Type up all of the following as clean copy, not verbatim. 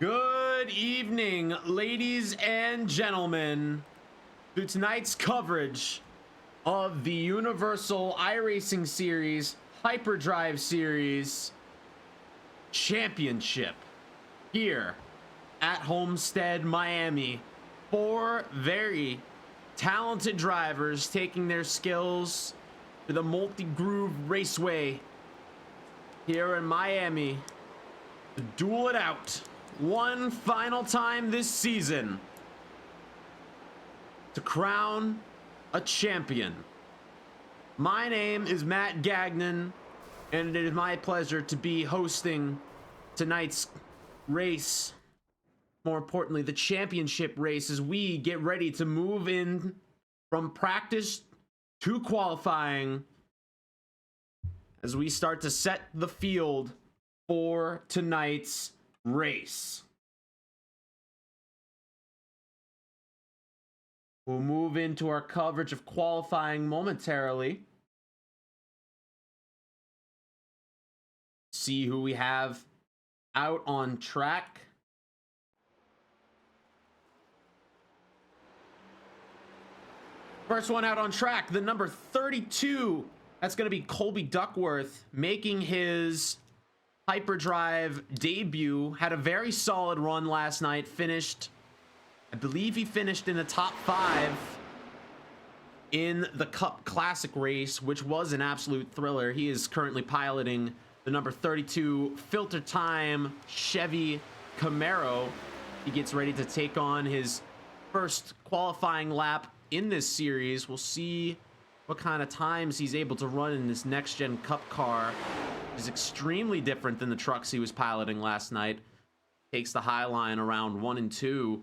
Good evening, ladies and gentlemen, to tonight's coverage of the Universal iRacing Series Hyperdrive Series Championship here at Homestead, Miami. Four very talented drivers taking their skills to the multi-groove raceway here in Miami to duel it out one final time this season to crown a champion. My name is Matt Gagnon, and it is my pleasure to be hosting tonight's race. More importantly, the championship race, as we get ready to move in from practice to qualifying, as we start to set the field for tonight's race. We'll move into our coverage of qualifying momentarily. See who we have out on track. First one out on track, the number 32. That's going to be Colby Duckworth, making his Hyperdrive debut. Had a very solid run last night. Finished, I believe he finished in the top 5 in the Cup Classic race, which was an absolute thriller. He is currently piloting the number 32 Filter Time Chevy Camaro. He gets ready to take on his first qualifying lap in this series. We'll see what kind of times he's able to run in this next-gen Cup car. Is extremely different than the trucks he was piloting last night. Takes the high line around 1 and 2.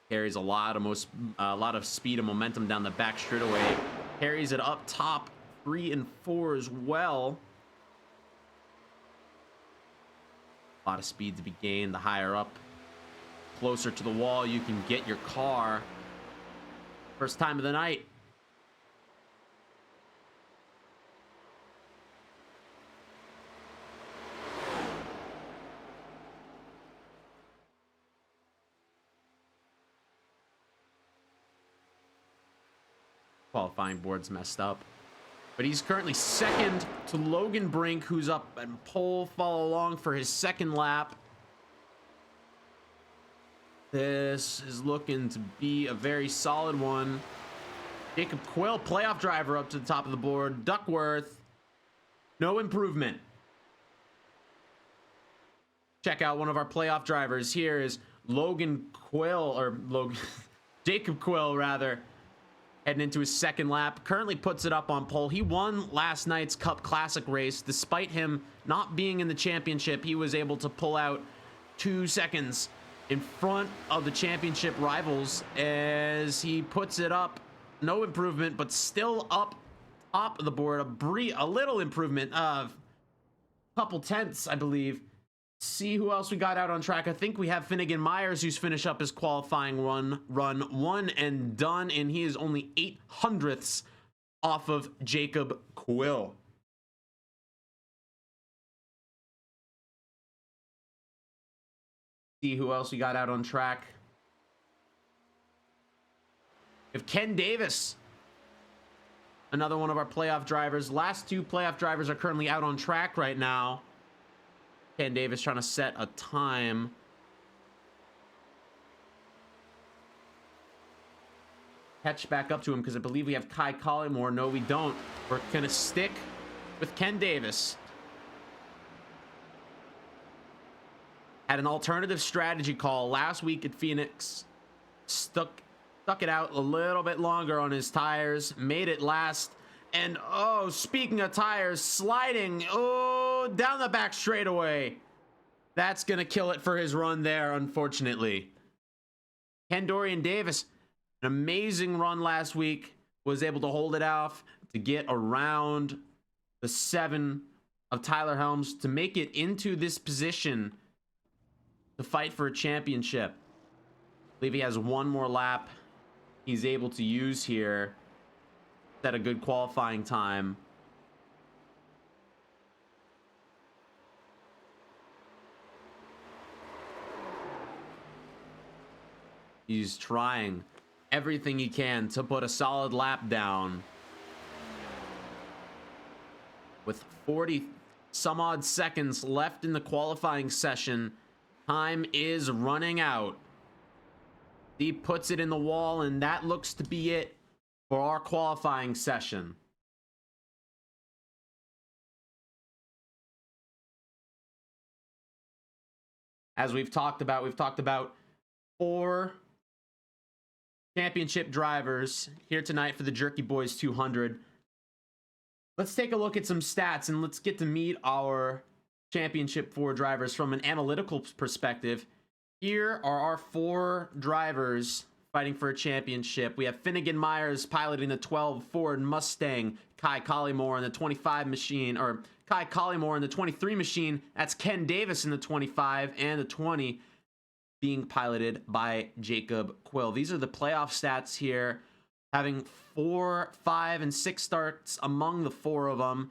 Carries a lot of speed and momentum down the back straightaway. Carries it up top 3 and 4 as well. A lot of speed to be gained. The higher up, closer to the wall you can get your car. First time of the night. Qualifying board's messed up, but he's currently second to Logan Brink, who's up and pole follow along for his second lap. This is looking to be a very solid one. Jacob Quill, playoff driver, up to the top of the board. Duckworth, no improvement. Check out one of our playoff drivers. Here is Logan Quill, or Jacob Quill rather, heading into his second lap. Currently puts it up on pole. He won last night's Cup Classic race. Despite him not being in the championship, he was able to pull out 2 seconds in front of the championship rivals as he puts it up. No improvement, but still up top of the board. A little improvement of a couple tenths, I believe. See who else we got out on track. I think we have Finnegan Myers, who's finished up his qualifying run 1 and done, and he is only 0.08 off of Jacob Quill. See who else we got out on track. We have Ken Davis, another one of our playoff drivers. Last 2 playoff drivers are currently out on track right now. Ken Davis trying to set a time. Catch back up to him because I believe we have Kai Collymore. No, we don't. We're going to stick with Ken Davis. Had an alternative strategy call last week at Phoenix. Stuck it out a little bit longer on his tires. Made it last. And, oh, speaking of tires, sliding, down the back straightaway. That's going to kill it for his run there, unfortunately. Ken Dorian Davis, an amazing run last week. Was able to hold it off to get around the 7 of Tyler Helms to make it into this position to fight for a championship. I believe he has 1 more lap he's able to use here. Set a good qualifying time. He's trying everything he can to put a solid lap down. With 40 some odd seconds left in the qualifying session, time is running out. He puts it in the wall, and that looks to be it for our qualifying session. As we've talked about 4 championship drivers here tonight for the Jerky Boys 200. Let's take a look at some stats, and let's get to meet our championship 4 drivers from an analytical perspective. Here are our 4 drivers fighting for a championship. We have Finnegan Myers piloting the 12 Ford Mustang, Kai Collymore in the 25 machine, or Kai Collymore in the 23 machine. That's Ken Davis in the 25, and the 20 being piloted by Jacob Quill. These are the playoff stats here, having 4, 5, and 6 starts among the 4 of them.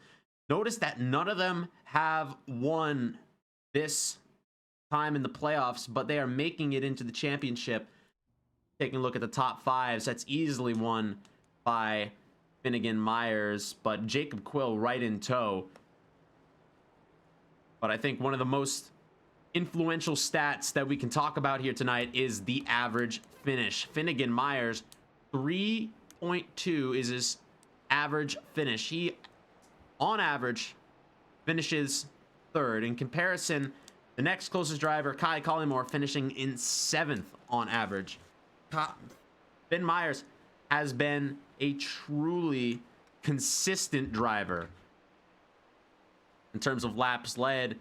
Notice that none of them have won this time in the playoffs, but they are making it into the championship. Taking a look at the top 5s, that's easily won by Finnegan Myers, but Jacob Quill right in tow. But I think one of the most influential stats that we can talk about here tonight is the average finish. Finnegan Myers, 3.2 is his average finish. He, on average, finishes 3rd. In comparison, the next closest driver, Kai Collymore, finishing in 7th on average. Finn Myers has been a truly consistent driver in terms of laps led.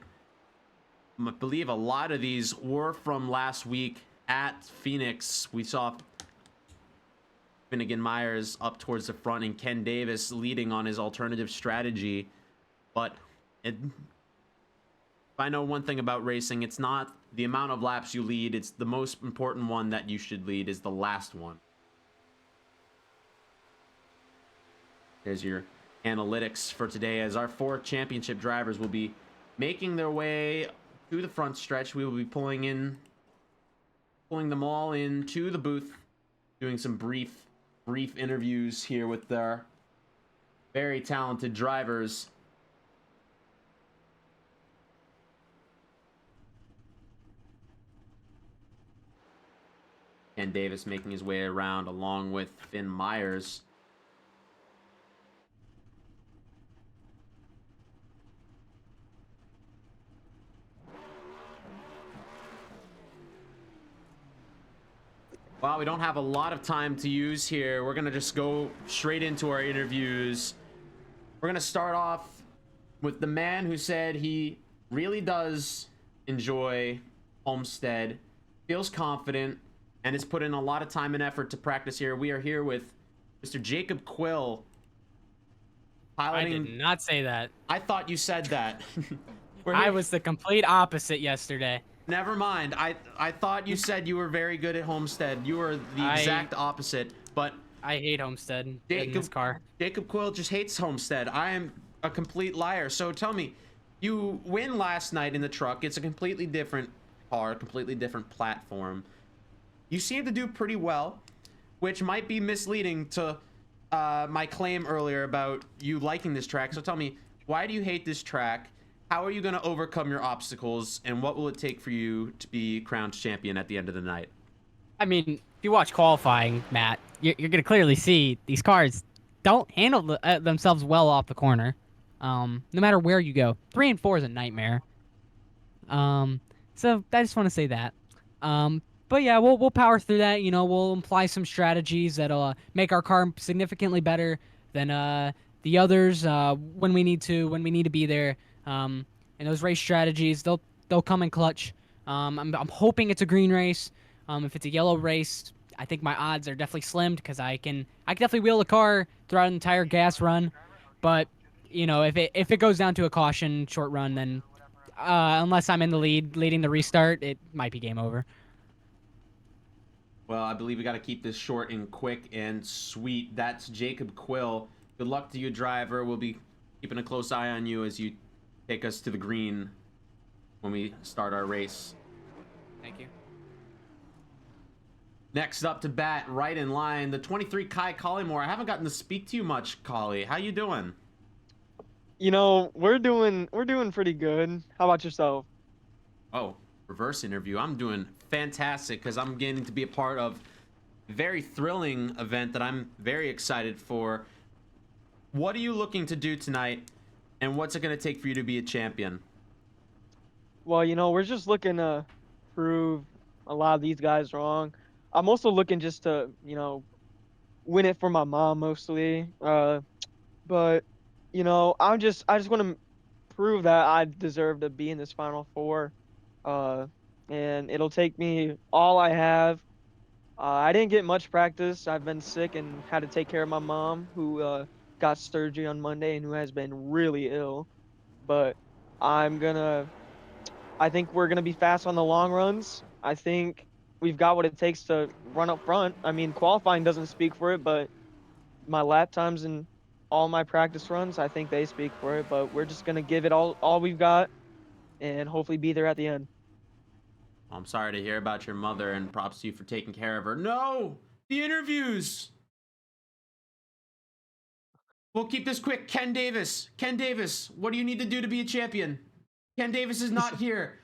I believe a lot of these were from last week at Phoenix. We saw Finnegan Myers up towards the front and Ken Davis leading on his alternative strategy. But if I know one thing about racing, it's not the amount of laps you lead. It's the most important one that you should lead is the last one. There's your analytics for today, as our 4 championship drivers will be making their way to the front stretch. We will be pulling them all into the booth, doing some brief interviews here with our very talented drivers. Ken Davis making his way around along with Finn Myers. Well, we don't have a lot of time to use here. We're going to just go straight into our interviews. We're going to start off with the man who said he really does enjoy Homestead, feels confident, and has put in a lot of time and effort to practice here. We are here with Mr. Jacob Quill. Piloting... I did not say that. I thought you said that. I was the complete opposite yesterday. Never mind. I thought you said you were very good at Homestead. You were the exact opposite, but... I hate Homestead in this car. Jacob Quill just hates Homestead. I am a complete liar. So tell me, you win last night in the truck. It's a completely different car, completely different platform. You seem to do pretty well, which might be misleading to my claim earlier about you liking this track. So tell me, why do you hate this track? How are you going to overcome your obstacles? And what will it take for you to be crowned champion at the end of the night? I mean, if you watch qualifying, Matt, you're going to clearly see these cars don't handle themselves well off the corner. No matter where you go. 3 and 4 is a nightmare. So I just want to say that. But yeah, we'll power through that. You know, we'll apply some strategies that'll make our car significantly better than the others when we need to be there. And those race strategies, they'll come in clutch. I'm hoping it's a green race. If it's a yellow race, I think my odds are definitely slimmed because I can definitely wheel the car throughout an entire gas run. But you know, if it goes down to a caution short run, then unless I'm in the leading the restart, it might be game over. Well, I believe we got to keep this short and quick and sweet. That's Jacob Quill. Good luck to you, driver. We'll be keeping a close eye on you as you take us to the green when we start our race. Thank you. Next up to bat, right in line, the 23 Kai Collymore. I haven't gotten to speak to you much, Collie. How you doing? We're doing pretty good. How about yourself? Oh, reverse interview. I'm doing fantastic because I'm getting to be a part of a very thrilling event that I'm very excited for. What are you looking to do tonight, and what's it going to take for you to be a champion? Well, we're just looking to prove a lot of these guys wrong. I'm also looking just to, win it for my mom mostly. But I just want to prove that I deserve to be in this Final Four. Uh, and it'll take me all I have. I didn't get much practice. I've been sick and had to take care of my mom, who got surgery on Monday and who has been really ill. But I'm gonna I think we're going to be fast on the long runs. I think we've got what it takes to run up front. I mean, qualifying doesn't speak for it, but my lap times and all my practice runs, I think they speak for it. But we're just going to give it all we've got and hopefully be there at the end. I'm sorry to hear about your mother, and props to you for taking care of her. No! The interviews! We'll keep this quick. Ken Davis. Ken Davis, what do you need to do to be a champion? Ken Davis is not here.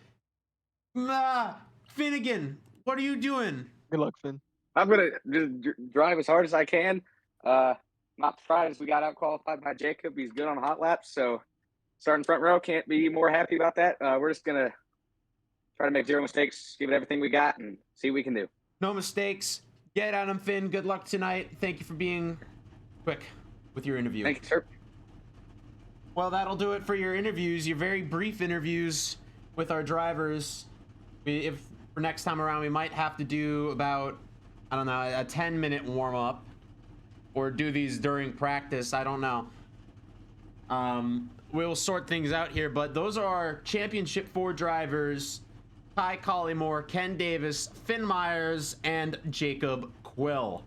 Finnegan, what are you doing? Good luck, Finn. I'm gonna just drive as hard as I can. Not surprised we got out qualified by Jacob. He's good on hot laps, so starting front row, can't be more happy about that. We're just gonna try to make zero mistakes, give it everything we got, and see what we can do. No mistakes. Get at him, Finn. Good luck tonight. Thank you for being quick with your interview. Thank you, sir. Well, that'll do it for your interviews, your very brief interviews with our drivers. If for next time around, we might have to do about, I don't know, a 10-minute warm-up, or do these during practice. I don't know. We'll sort things out here, but those are our Championship 4 drivers: Ty Collymore, Ken Davis, Finn Myers, and Jacob Quill.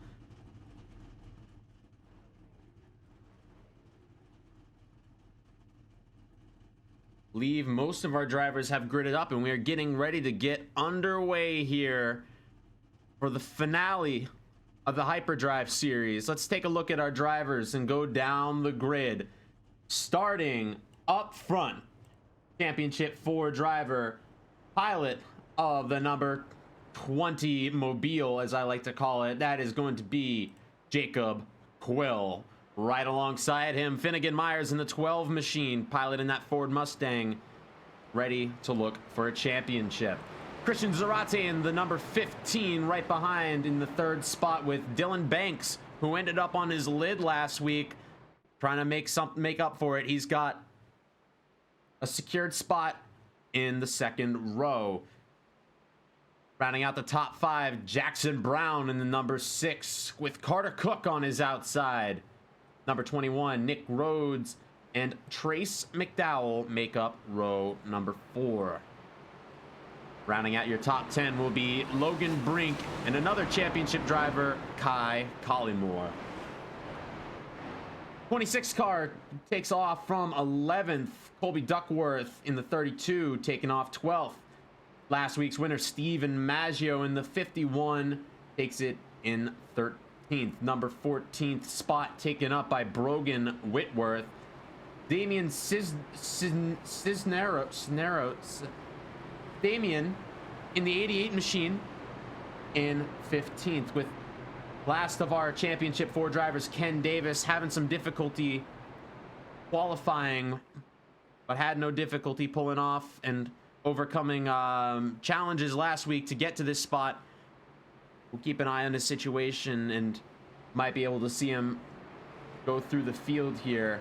Most of our drivers have gridded up, and we are getting ready to get underway here for the finale of the Hyperdrive series. Let's take a look at our drivers and go down the grid. Starting up front, Championship 4 driver, pilot of the number 20 Mobile, as I like to call it, that is going to be Jacob Quill. Right alongside him, Finnegan Myers in the 12 machine, piloting that Ford Mustang, ready to look for a championship. Christian Zarate in the number 15, right behind in the 3rd spot with Dylan Banks, who ended up on his lid last week, trying to make up for it. He's got a secured spot in the 2nd row. Rounding out the top 5, Jackson Brown in the number 6, with Carter Cook on his outside. Number 21, Nick Rhodes and Trace McDowell make up row number 4. Rounding out your top 10 will be Logan Brink and another championship driver, Kai Collymore. 26 car takes off from 11th. Colby Duckworth in the 32, taking off 12th. Last week's winner, Steven Maggio in the 51, takes it in 13th. Number 14th spot taken up by Brogan Whitworth. Damian Cisneros. Damian in the 88 machine in 15th, with last of our Championship 4 drivers, Ken Davis, having some difficulty qualifying, but had no difficulty pulling off and overcoming challenges last week to get to this spot. We'll keep an eye on his situation and might be able to see him go through the field here.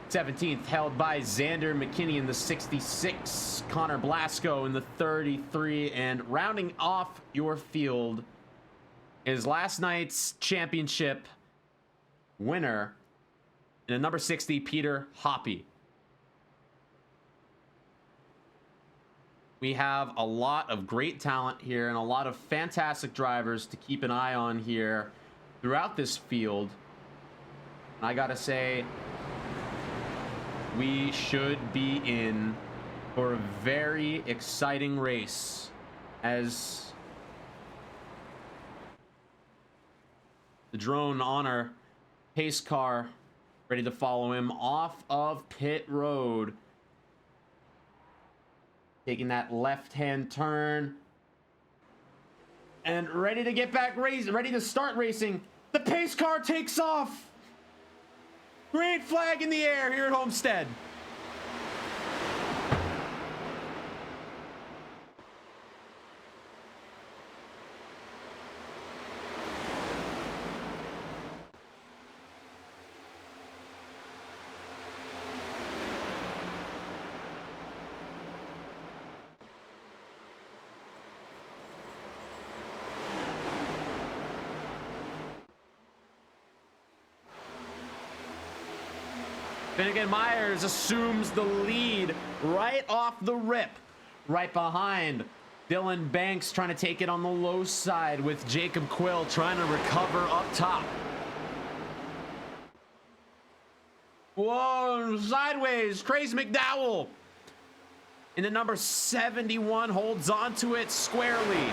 17th held by Xander McKinney in the 66, Connor Blasco in the 33, and rounding off your field is last night's championship winner in the number 60, Peter Hoppy. We have a lot of great talent here and a lot of fantastic drivers to keep an eye on here throughout this field. And I gotta say, we should be in for a very exciting race as The drone on our pace car, ready to follow him off of pit road. Taking that left-hand turn. And ready to get back racing, ready to start racing. The pace car takes off. Green flag in the air here at Homestead. Finnegan Myers assumes the lead right off the rip. Right behind, Dylan Banks trying to take it on the low side with Jacob Quill trying to recover up top. Whoa, sideways, Crazy McDowell. And the number 71 holds onto it squarely.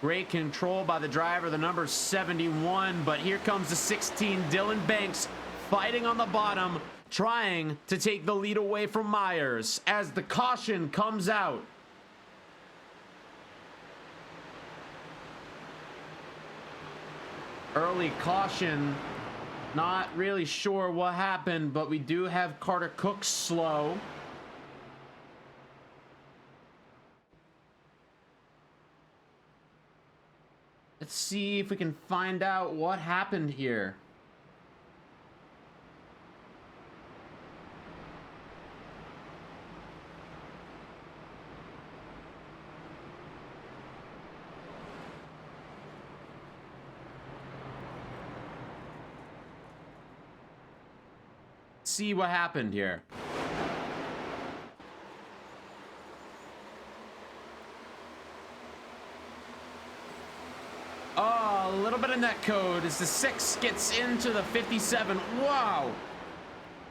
Great control by the driver, the number 71, but here comes the 16, Dylan Banks, fighting on the bottom, trying to take the lead away from Myers as the caution comes out. Early caution, not really sure what happened, but we do have Carter Cook slow. Let's see if we can find out what happened here. See what happened here. Oh, a little bit of net code as the 6 gets into the 57. Wow.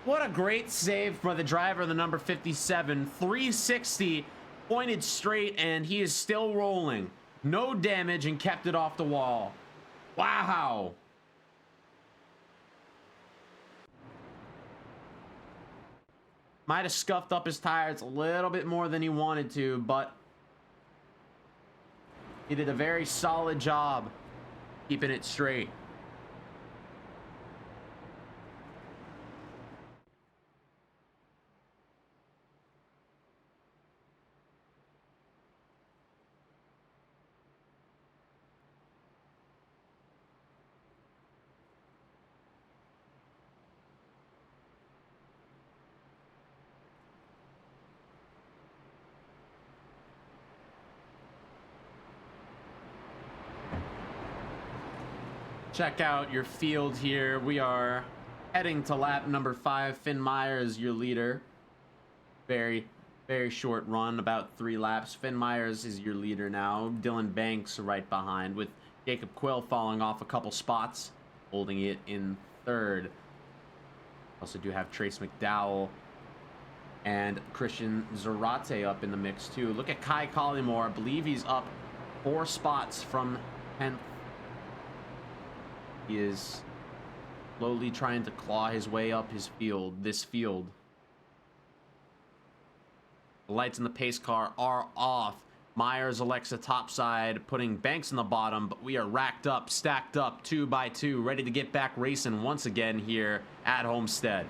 What a great save for the driver, the number 57. 360 pointed straight, and he is still rolling. No damage and kept it off the wall. Wow. Might have scuffed up his tires a little bit more than he wanted to, but he did a very solid job keeping it straight. Check out your field here. We are heading to lap number 5. Finn Myers, your leader. Very short run, about 3 laps. Finn Myers is your leader now. Dylan Banks right behind, with Jacob Quill falling off a couple spots, holding it in 3rd. Also do have Trace McDowell and Christian Zarate up in the mix too. Look at Kai Collymore. I believe he's up 4 spots from 10th. He is slowly trying to claw his way up this field. The lights in the pace car are off. Myers elects the top side, putting Banks in the bottom, but we are racked up, stacked up 2 by 2, ready to get back racing once again here at Homestead.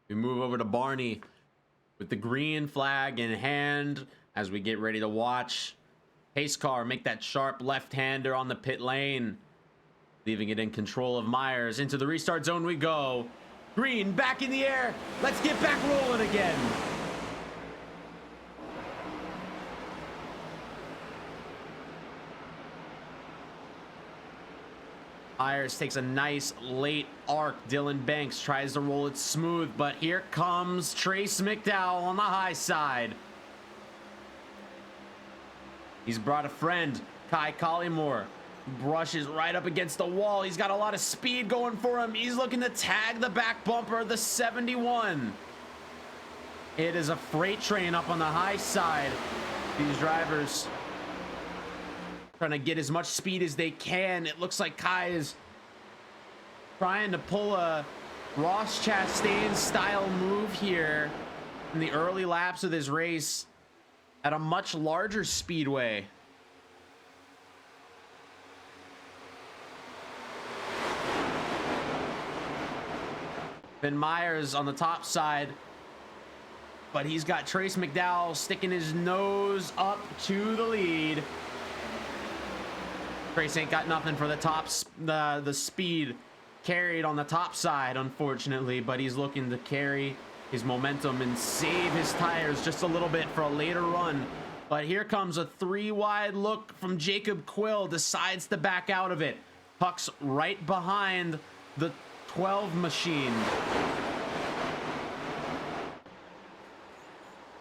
We move over to Barney with the green flag in hand as we get ready to watch Pace car make that sharp left-hander on the pit lane, leaving it in control of Myers. Into the restart zone we go. Green back in the air. Let's get back rolling again. Myers takes a nice late arc. Dylan Banks tries to roll it smooth, but here comes Trace McDowell on the high side. He's brought a friend, Kai Collymore. Brushes right up against the wall. He's got a lot of speed going for him. He's looking to tag the back bumper, the 71. It is a freight train up on the high side. These drivers trying to get as much speed as they can. It looks like Kai is trying to pull a Ross Chastain style move here in the early laps of this race at a much larger speedway. Ben Myers on the top side, but he's got Trace McDowell sticking his nose up to the lead. Trace ain't got nothing for the tops, the speed carried on the top side, unfortunately, but he's looking to carry his momentum and save his tires just a little bit for a later run. But here comes a 3-wide look from Jacob Quill, decides to back out of it. Puck's right behind the 12 machine.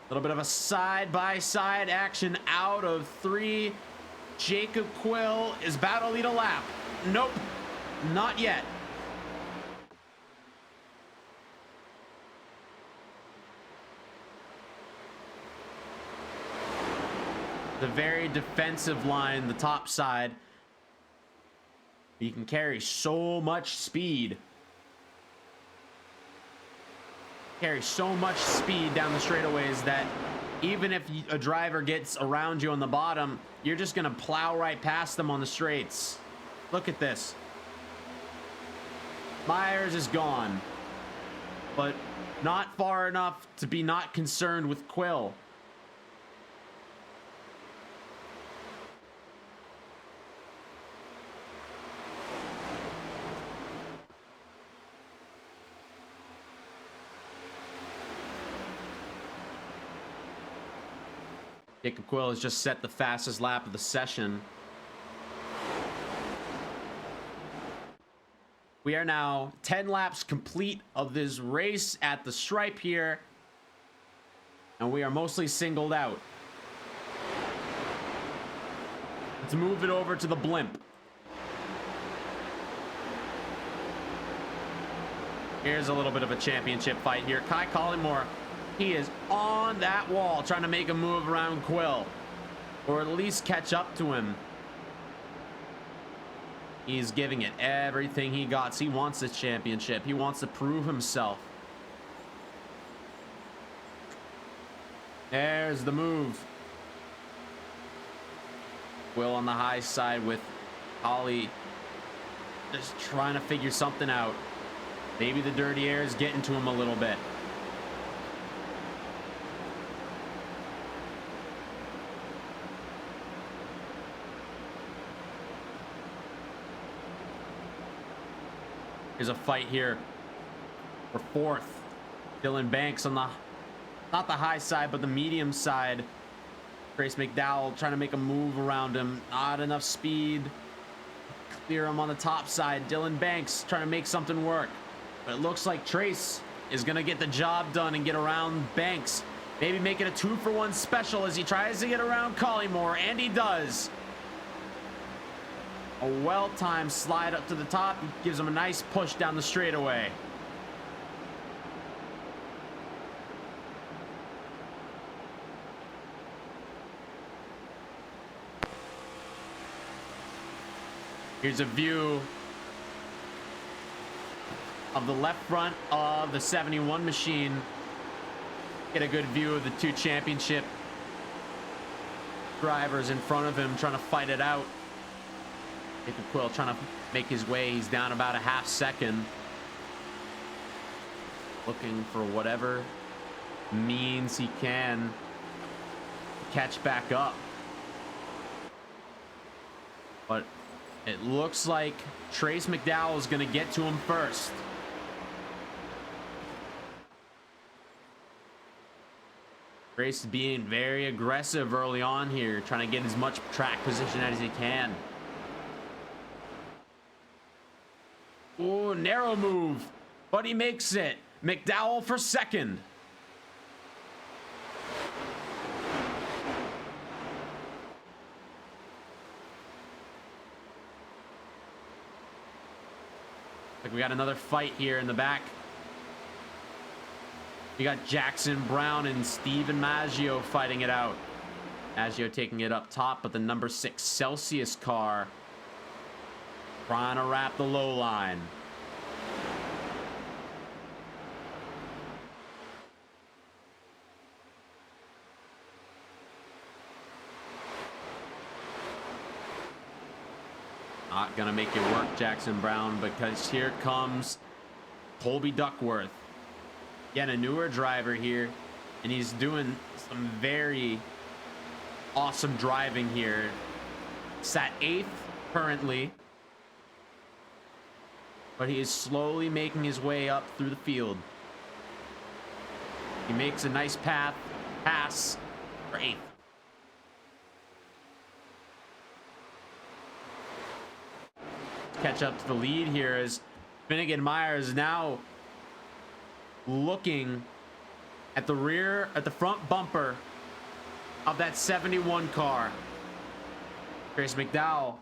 A little bit of a side-by-side action out of 3. Jacob Quill is about to lead a lap. Nope, not yet. The very defensive line, the top side. He can carry so much speed. Carry so much speed down the straightaways that even if a driver gets around you on the bottom, you're just gonna plow right past them on the straights. Look at this. Myers is gone, but not far enough to be not concerned with Quill. Jacob Quill has just set the fastest lap of the session. We are now 10 laps complete of this race at the stripe here, and we are mostly singled out. Let's move it over to the blimp. Here's a little bit of a championship fight here. Kai Collymore, he is on that wall trying to make a move around Quill, or at least catch up to him. He's giving it everything he got. He wants this championship. He wants to prove himself. There's the move. Quill on the high side with Ollie just trying to figure something out. Maybe the dirty air is getting to him a little bit. There's a fight here for 4th. Dylan Banks on the, not the high side, but the medium side. Trace McDowell trying to make a move around him. Not enough speed. Clear him on the top side. Dylan Banks trying to make something work. But it looks like Trace is going to get the job done and get around Banks. Maybe make it a 2-for-1 special as he tries to get around Collymore, and he does. A well-timed slide up to the top gives him a nice push down the straightaway. Here's a view of the left front of the 71 machine. Get a good view of the 2 championship drivers in front of him trying to fight it out. Jacob Quill trying to make his way. He's down about a half second. Looking for whatever means he can to catch back up. But it looks like Trace McDowell is going to get to him first. Trace is being very aggressive early on here, trying to get as much track position as he can. Ooh, narrow move, but he makes it. McDowell for second. Like we got another fight here in the back. We got Jackson Brown and Steven Maggio fighting it out. Maggio taking it up top, but the number 6 Celsius car trying to wrap the low line. Not gonna make it work, Jackson Brown, because here comes Colby Duckworth. Again, a newer driver here, and he's doing some very awesome driving here. Sat 8th currently, but he is slowly making his way up through the field. He makes a nice pass for 8th. Catch up to the lead here as Finnegan Myers is now looking at the front bumper of that 71 car. Trace McDowell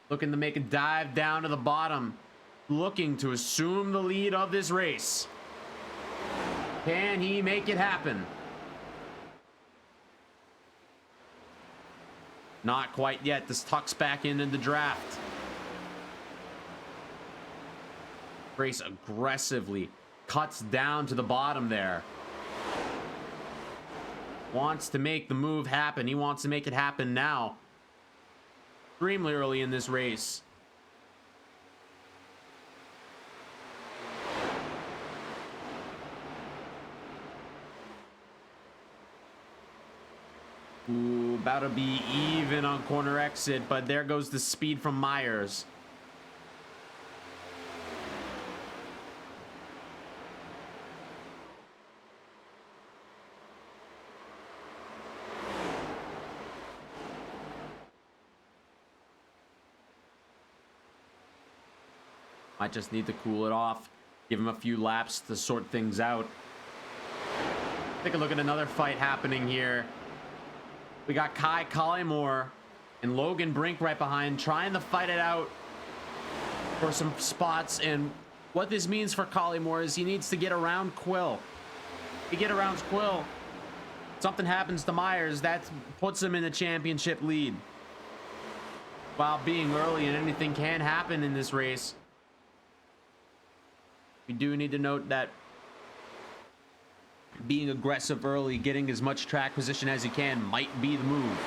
looking to make a dive down to the bottom, looking to assume the lead of this race. Can he make it happen? Not quite yet. This tucks back into the draft. Trace aggressively cuts down to the bottom there. Wants to make the move happen. He wants to make it happen now. Extremely early in this race. Ooh, about to be even on corner exit, but there goes the speed from Myers. Might just need to cool it off. Give him a few laps to sort things out. Take a look at another fight happening here. We got Kai Collymore and Logan Brink right behind, trying to fight it out for some spots. And what this means for Collymore is he needs to get around Quill. If he get around Quill, something happens to Myers, that puts him in the championship lead. While being early, and anything can happen in this race. We do need to note that being aggressive early, getting as much track position as you can might be the move.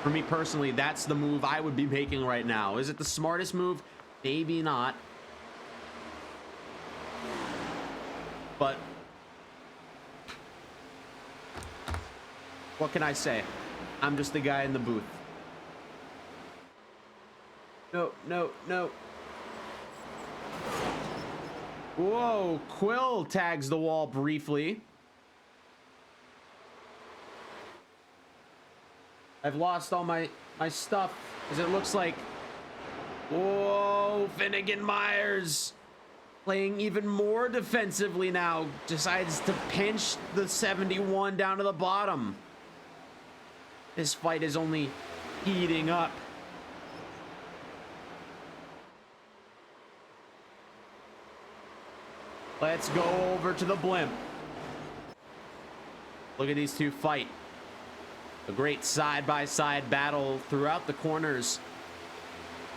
For me personally, that's the move I would be making right now. Is it the smartest move? Maybe not. But what can I say? I'm just the guy in the booth. No, no, no. Whoa, Quill tags the wall briefly. I've lost all my stuff, as it looks like. Whoa, Finnegan Myers playing even more defensively now. Decides to pinch the 71 down to the bottom. This fight is only heating up. Let's go over to the blimp. Look at these two fight. A great side-by-side battle throughout the corners.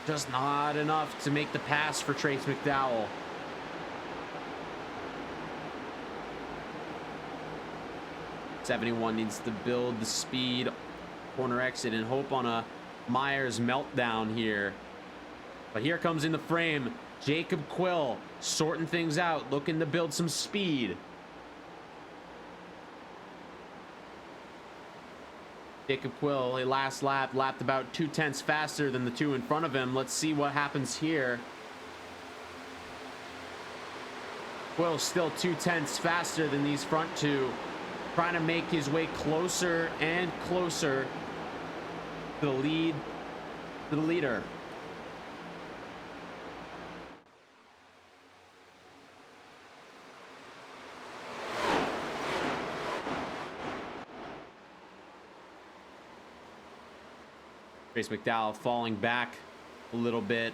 Just not enough to make the pass for Trace McDowell. '71 needs to build the speed, corner exit, and hope on a Myers meltdown here. But here comes in the frame Jacob Quill, sorting things out, looking to build some speed. Jacob Quill, a last lap, lapped about 0.2 faster than the two in front of him. Let's see what happens here. Quill still 0.2 faster than these front two, trying to make his way closer and closer to the leader. Trace McDowell falling back a little bit,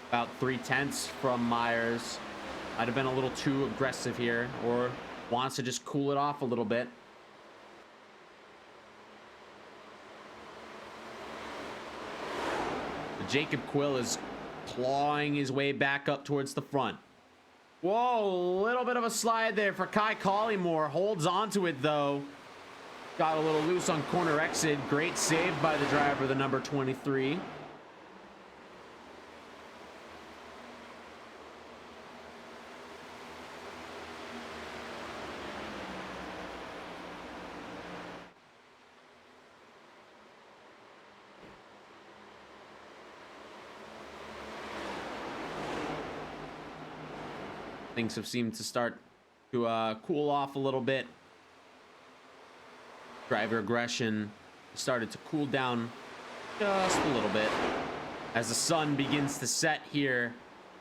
about 0.3 from Myers. Might have been a little too aggressive here, or wants to just cool it off a little bit. Jacob Quill is clawing his way back up towards the front. Whoa, a little bit of a slide there for Kai Collymore. Holds onto it though. Got a little loose on corner exit. Great save by the driver, the number 23. Things have seemed to start to cool off a little bit. Driver aggression started to cool down just a little bit as the sun begins to set here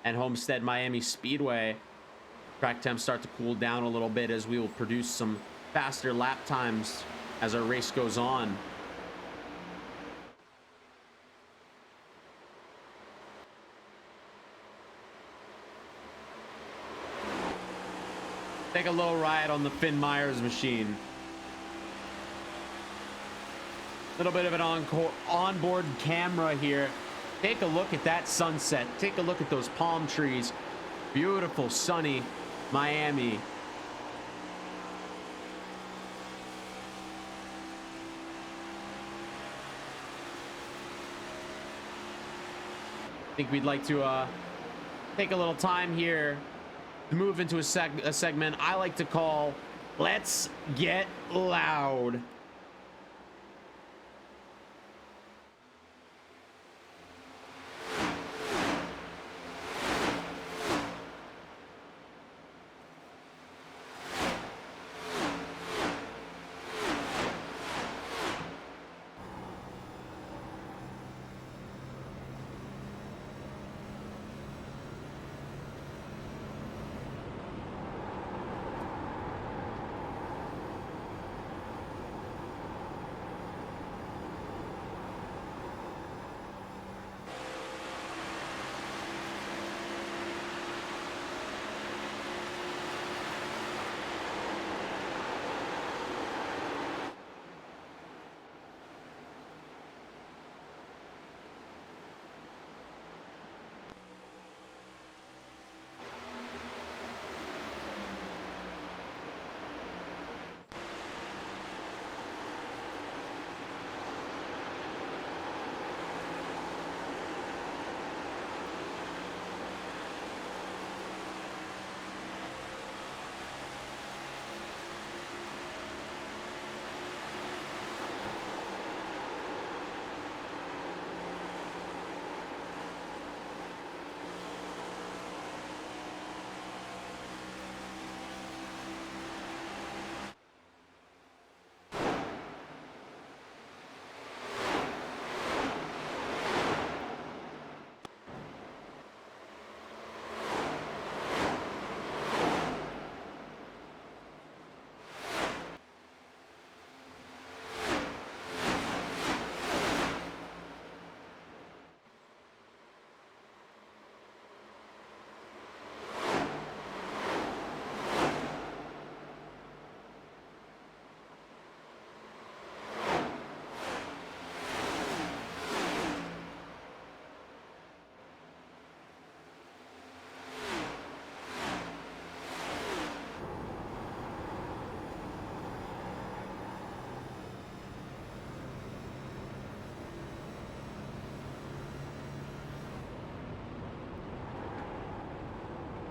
at Homestead Miami Speedway. Track temps start to cool down a little bit as we will produce some faster lap times as our race goes on. Take a little ride on the Finn Myers machine. Little bit of an onboard camera here. Take a look at that sunset. Take a look at those palm trees. Beautiful, sunny Miami. I think we'd like to take a little time here to move into a segment I like to call Let's Get Loud.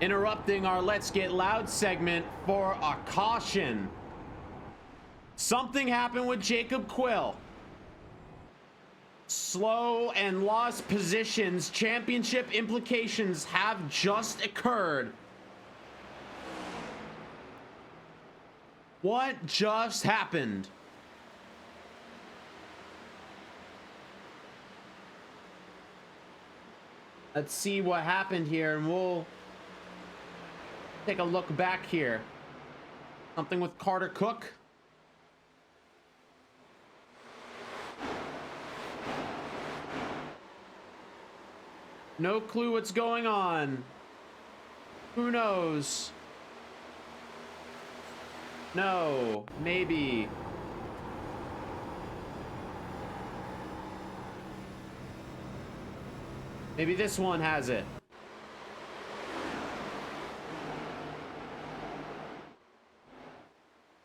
Interrupting our Let's Get Loud segment for a caution. Something happened with Jacob Quill. slow and lost positions. Championship implications have just occurred. What just happened? Let's see what happened here, and we'll take a look back here. Something with Carter Cook. No clue what's going on. Who knows? No, maybe. Maybe this one has it.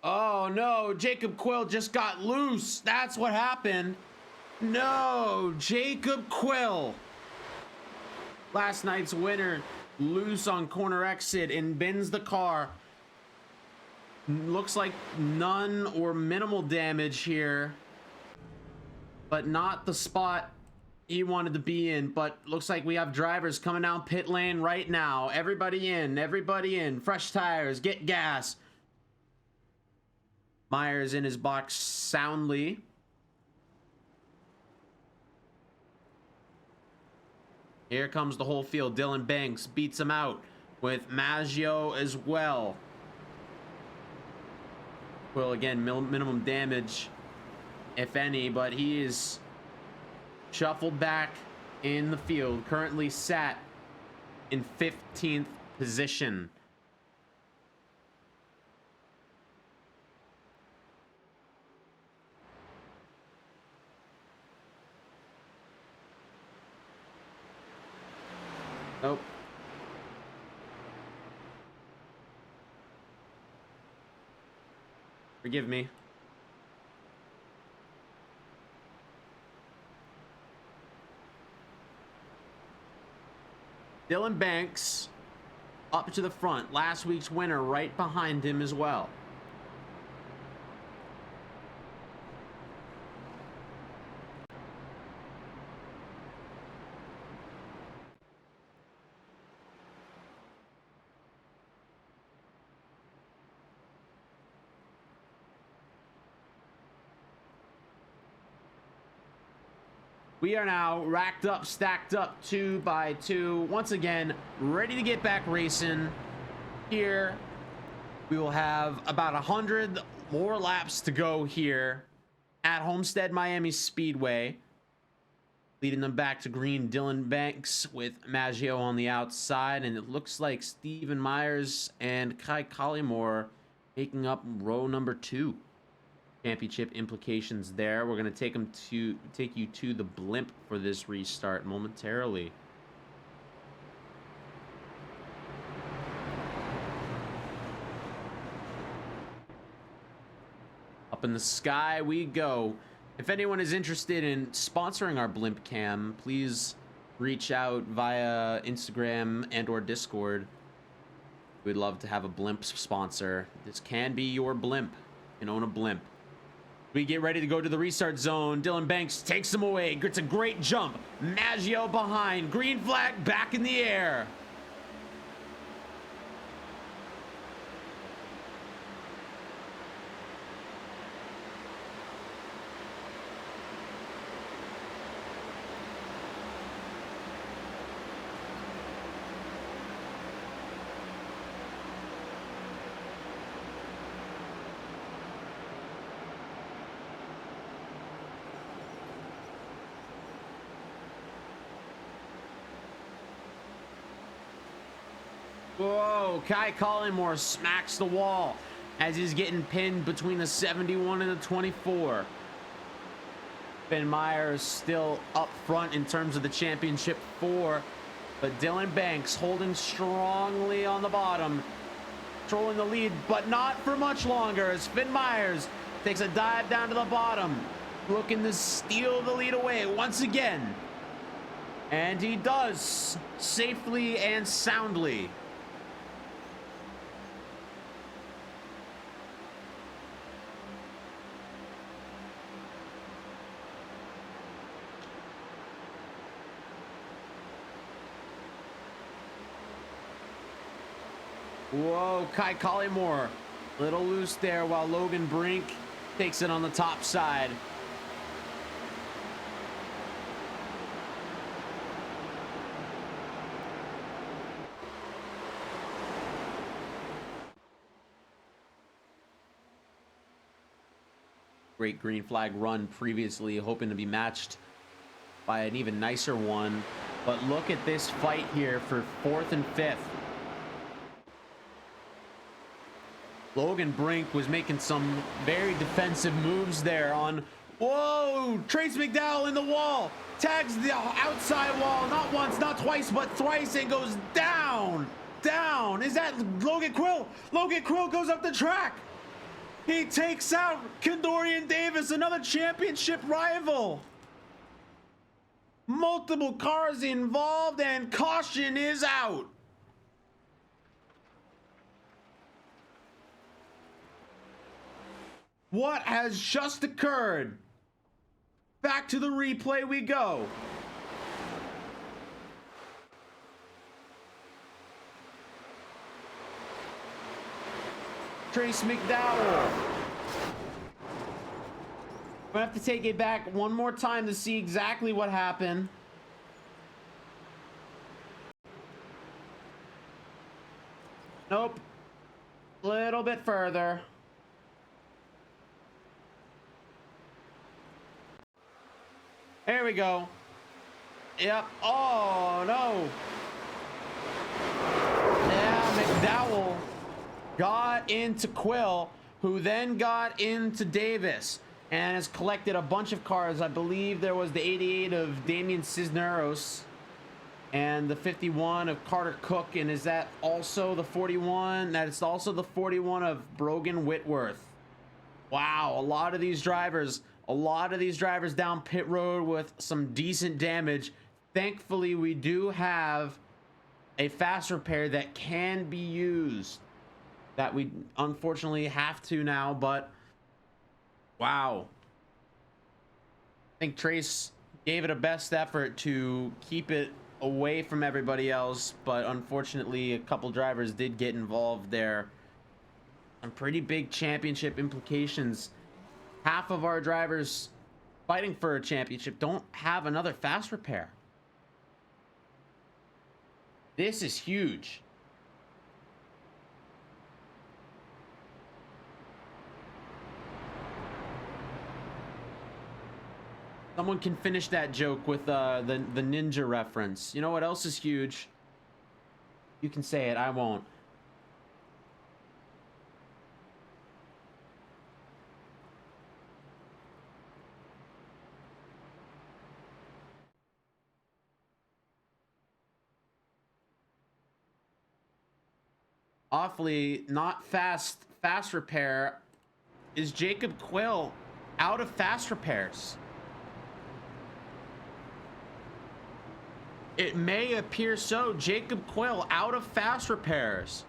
Oh no, Jacob Quill just got loose. That's what happened. No, Jacob Quill. Last night's winner, loose on corner exit and bends the car. Looks like none or minimal damage here, but not the spot he wanted to be in. But looks like we have drivers coming down pit lane right now. Everybody in, fresh tires, get gas. Myers in his box soundly. Here comes the whole field. Dylan Banks beats him out with Maggio as well. Well, again, minimum damage, if any, but he is shuffled back in the field. Currently sat in 15th position. Nope. Forgive me. Dylan Banks up to the front. Last week's winner right behind him as well. We are now racked up, stacked up 2 by 2. Once again, ready to get back racing. Here, we will have about 100 more laps to go here at Homestead Miami Speedway. Leading them back to green, Dylan Banks with Maggio on the outside. And it looks like Steven Myers and Kai Collymore taking up row number 2. Championship implications there. We're going to take you to the blimp for this restart momentarily. Up in the sky we go. If anyone is interested in sponsoring our blimp cam, please reach out via Instagram and or Discord. We'd love to have a blimp sponsor. This can be your blimp. You can own a blimp. We get ready to go to the restart zone. Dylan Banks takes him away. Gets a great jump. Maggio behind. Green flag back in the air. Whoa, Kai Collymore smacks the wall as he's getting pinned between the 71 and the 24. Ben Myers still up front in terms of the championship 4, but Dylan Banks holding strongly on the bottom, controlling the lead, but not for much longer as Finn Myers takes a dive down to the bottom, looking to steal the lead away once again. And he does, safely and soundly. Whoa, Kai Collymore. Little loose there while Logan Brink takes it on the top side. Great green flag run previously, hoping to be matched by an even nicer one. But look at this fight here for 4th and 5th. Logan Brink was making some very defensive moves there on... Whoa! Trace McDowell in the wall. Tags the outside wall, not once, not twice, but thrice, and goes down. Down. Is that Logan Quill? Logan Quill goes up the track. He takes out Kendorian Davis, another championship rival. Multiple cars involved, and caution is out. What has just occurred? Back to the replay we go. Trace McDowell. We'll have to take it back one more time to see exactly what happened. Nope. A little bit further. There we go. Yep. Oh, no. Yeah, McDowell got into Quill, who then got into Davis and has collected a bunch of cars. I believe there was the 88 of Damian Cisneros and the 51 of Carter Cook. And is that also the 41? That is also the 41 of Brogan Whitworth. Wow, a lot of these drivers down pit road with some decent damage. Thankfully, we do have a fast repair that can be used. That we unfortunately have to now, but wow. I think Trace gave it a best effort to keep it away from everybody else, but unfortunately a couple drivers did get involved there. Some pretty big championship implications. Half of our drivers fighting for a championship don't have another fast repair. This is huge. Someone can finish that joke with the ninja reference. You know what else is huge? You can say it, I won't. Awfully not fast repair. Is Jacob Quill out of fast repairs? It may appear so. Jacob Quill out of fast repairs.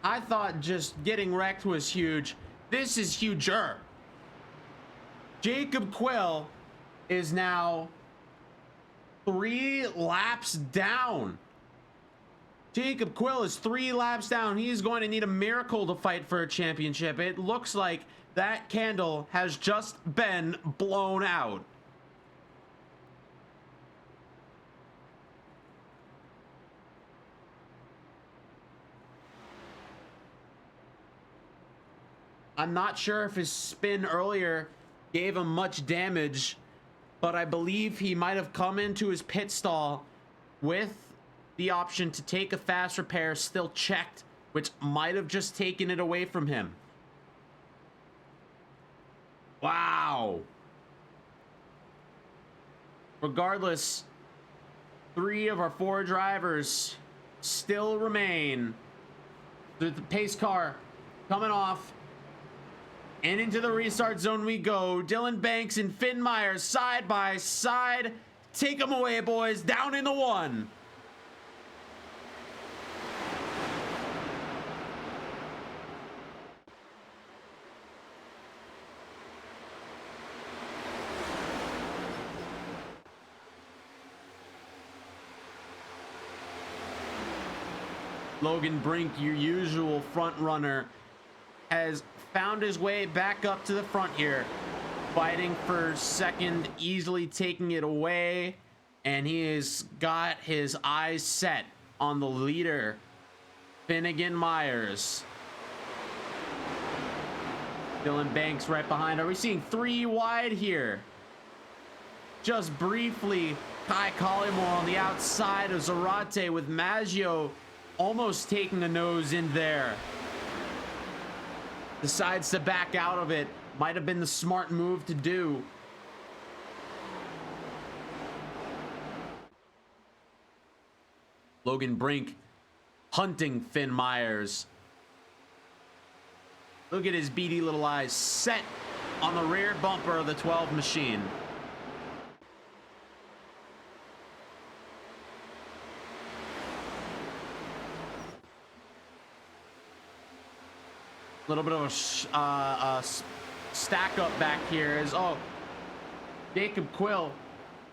I thought just getting wrecked was huge. This is huger. Jacob Quill is now 3 laps down. Jacob Quill is 3 laps down. He's going to need a miracle to fight for a championship. It looks like that candle has just been blown out. I'm not sure if his spin earlier gave him much damage, but I believe he might have come into his pit stall with the option to take a fast repair still checked, which might have just taken it away from him. Wow. Regardless, 3 of our 4 drivers still remain. The pace car coming off. And into the restart zone we go. Dylan Banks and Finn Myers side by side. Take them away, boys. Down in the 1. Logan Brink, your usual front runner, has found his way back up to the front here, fighting for second, easily taking it away, and he has got his eyes set on the leader, Finnegan Myers. Dylan Banks right behind. Are we seeing 3 wide here? Just briefly, Kai Collymore on the outside of Zarate, with Maggio almost taking a nose in there. Decides to back out of it. Might have been the smart move to do. Logan Brink hunting Finn Myers. Look at his beady little eyes set on the rear bumper of the 12 machine. A little bit of a stack up back here is, oh, Jacob Quill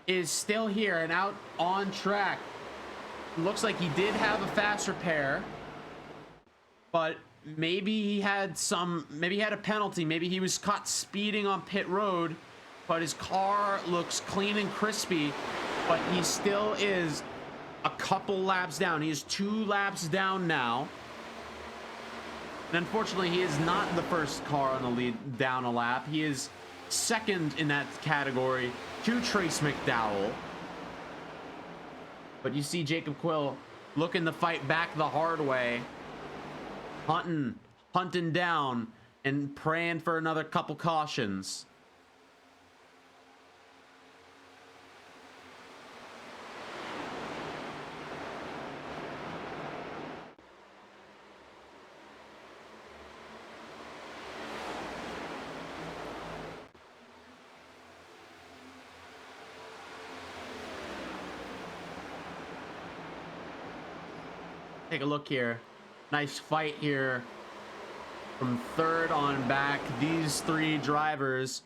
is still here and out on track. Looks like he did have a fast repair, but maybe he had a penalty. Maybe he was caught speeding on pit road, but his car looks clean and crispy, but he still is a couple laps down. He is 2 laps down now. And unfortunately, he is not the first car on the lead down a lap. He is second in that category to Trace McDowell. But you see Jacob Quill looking to fight back the hard way. Hunting down and praying for another couple cautions. Take a look here. Nice fight here from third on back. These 3 drivers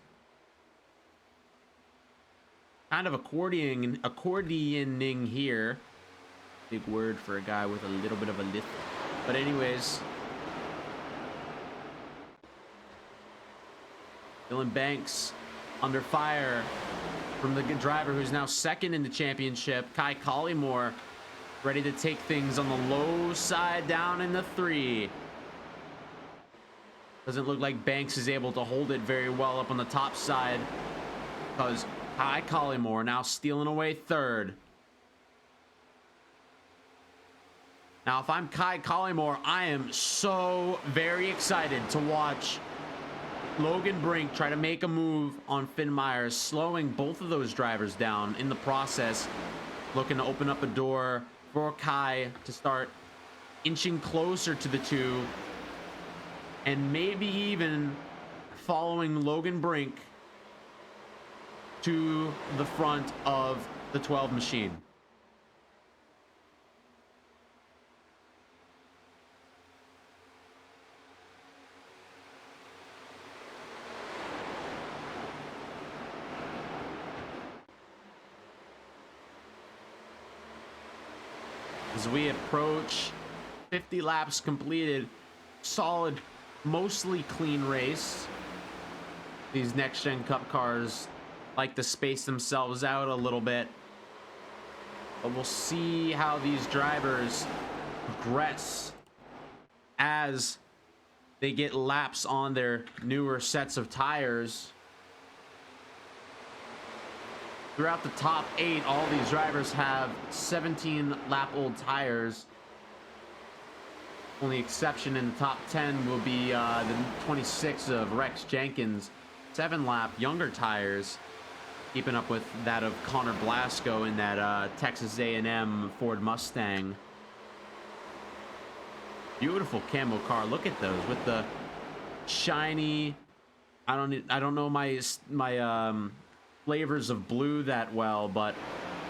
kind of accordioning here. Big word for a guy with a little bit of a lift. But anyways, Dylan Banks under fire from the driver who's now second in the championship, Kai Collymore, ready to take things on the low side down in the 3. Doesn't look like Banks is able to hold it very well up on the top side, because Kai Collymore now stealing away third. Now, if I'm Kai Collymore, I am so very excited to watch Logan Brink try to make a move on Finn Myers, slowing both of those drivers down in the process, looking to open up a door for Kai to start inching closer to the 2, and maybe even following Logan Brink to the front of the 12 machine. As we approach 50 laps completed, solid, mostly clean race. These next gen cup cars like to space themselves out a little bit, but we'll see how these drivers progress as they get laps on their newer sets of tires. Throughout the top 8, all these drivers have 17 lap old tires. Only exception in the top 10 will be the 26 of Rex Jenkins, 7 lap younger tires, keeping up with that of Connor Blasco in that Texas A&M Ford Mustang. Beautiful camo car. Look at those with the shiny. I don't know my flavors of blue that well, but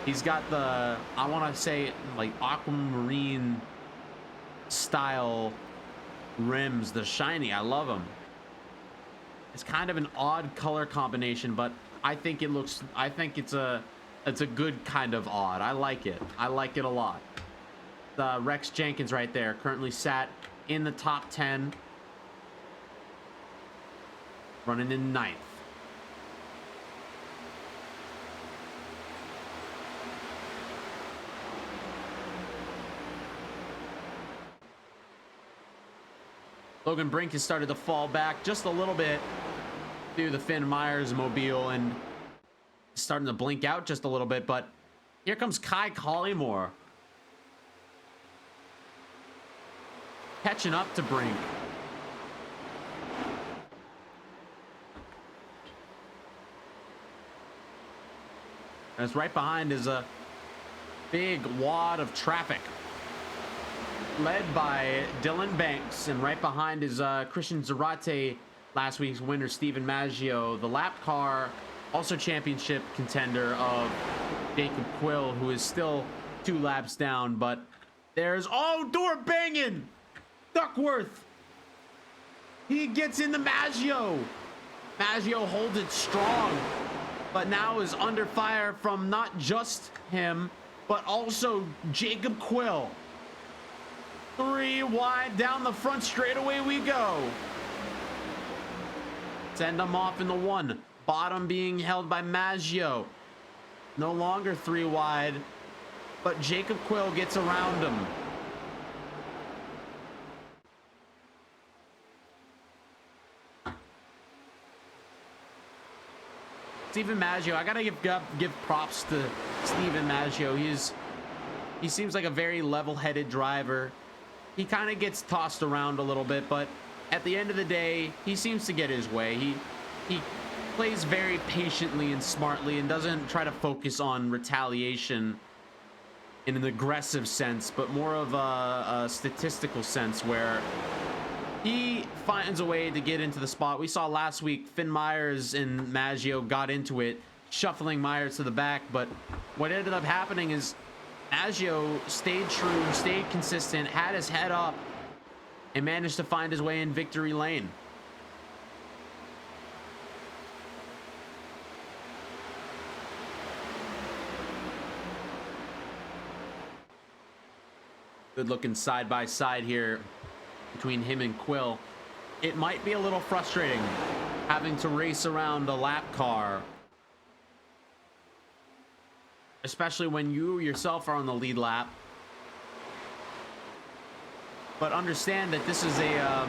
he's got the, I want to say, like aquamarine style rims, the shiny. I love them. It's kind of an odd color combination, but I think it's a good kind of odd. I like it a lot. Rex Jenkins right there, currently sat in the top 10, running in 9th. Logan Brink has started to fall back just a little bit through the Finn Myers mobile and starting to blink out just a little bit, but here comes Kai Collymore catching up to Brink. As right behind is a big wad of traffic led by Dylan Banks, and right behind is Christian Zarate, last week's winner Steven Maggio, the lap car, also championship contender of Jacob Quill, who is still 2 laps down. But there's, oh, door banging, Duckworth, he gets into Maggio. Maggio holds it strong, but now is under fire from not just him, but also Jacob Quill. 3 wide down the front straightaway we go. Send them off in the 1. Bottom being held by Maggio. No longer 3 wide, but Jacob Quill gets around him. Steven Maggio, I gotta give props to Steven Maggio. He seems like a very level-headed driver. He kind of gets tossed around a little bit, but at the end of the day, he seems to get his way. He plays very patiently and smartly and doesn't try to focus on retaliation in an aggressive sense, but more of a statistical sense where he finds a way to get into the spot. We saw last week Finn Myers and Maggio got into it, shuffling Myers to the back, but what ended up happening is Maggio stayed true, stayed consistent, had his head up, and managed to find his way in victory lane. Good looking side by side here between him and Quill. It might be a little frustrating having to race around a lap car, especially when you yourself are on the lead lap. But understand that this is a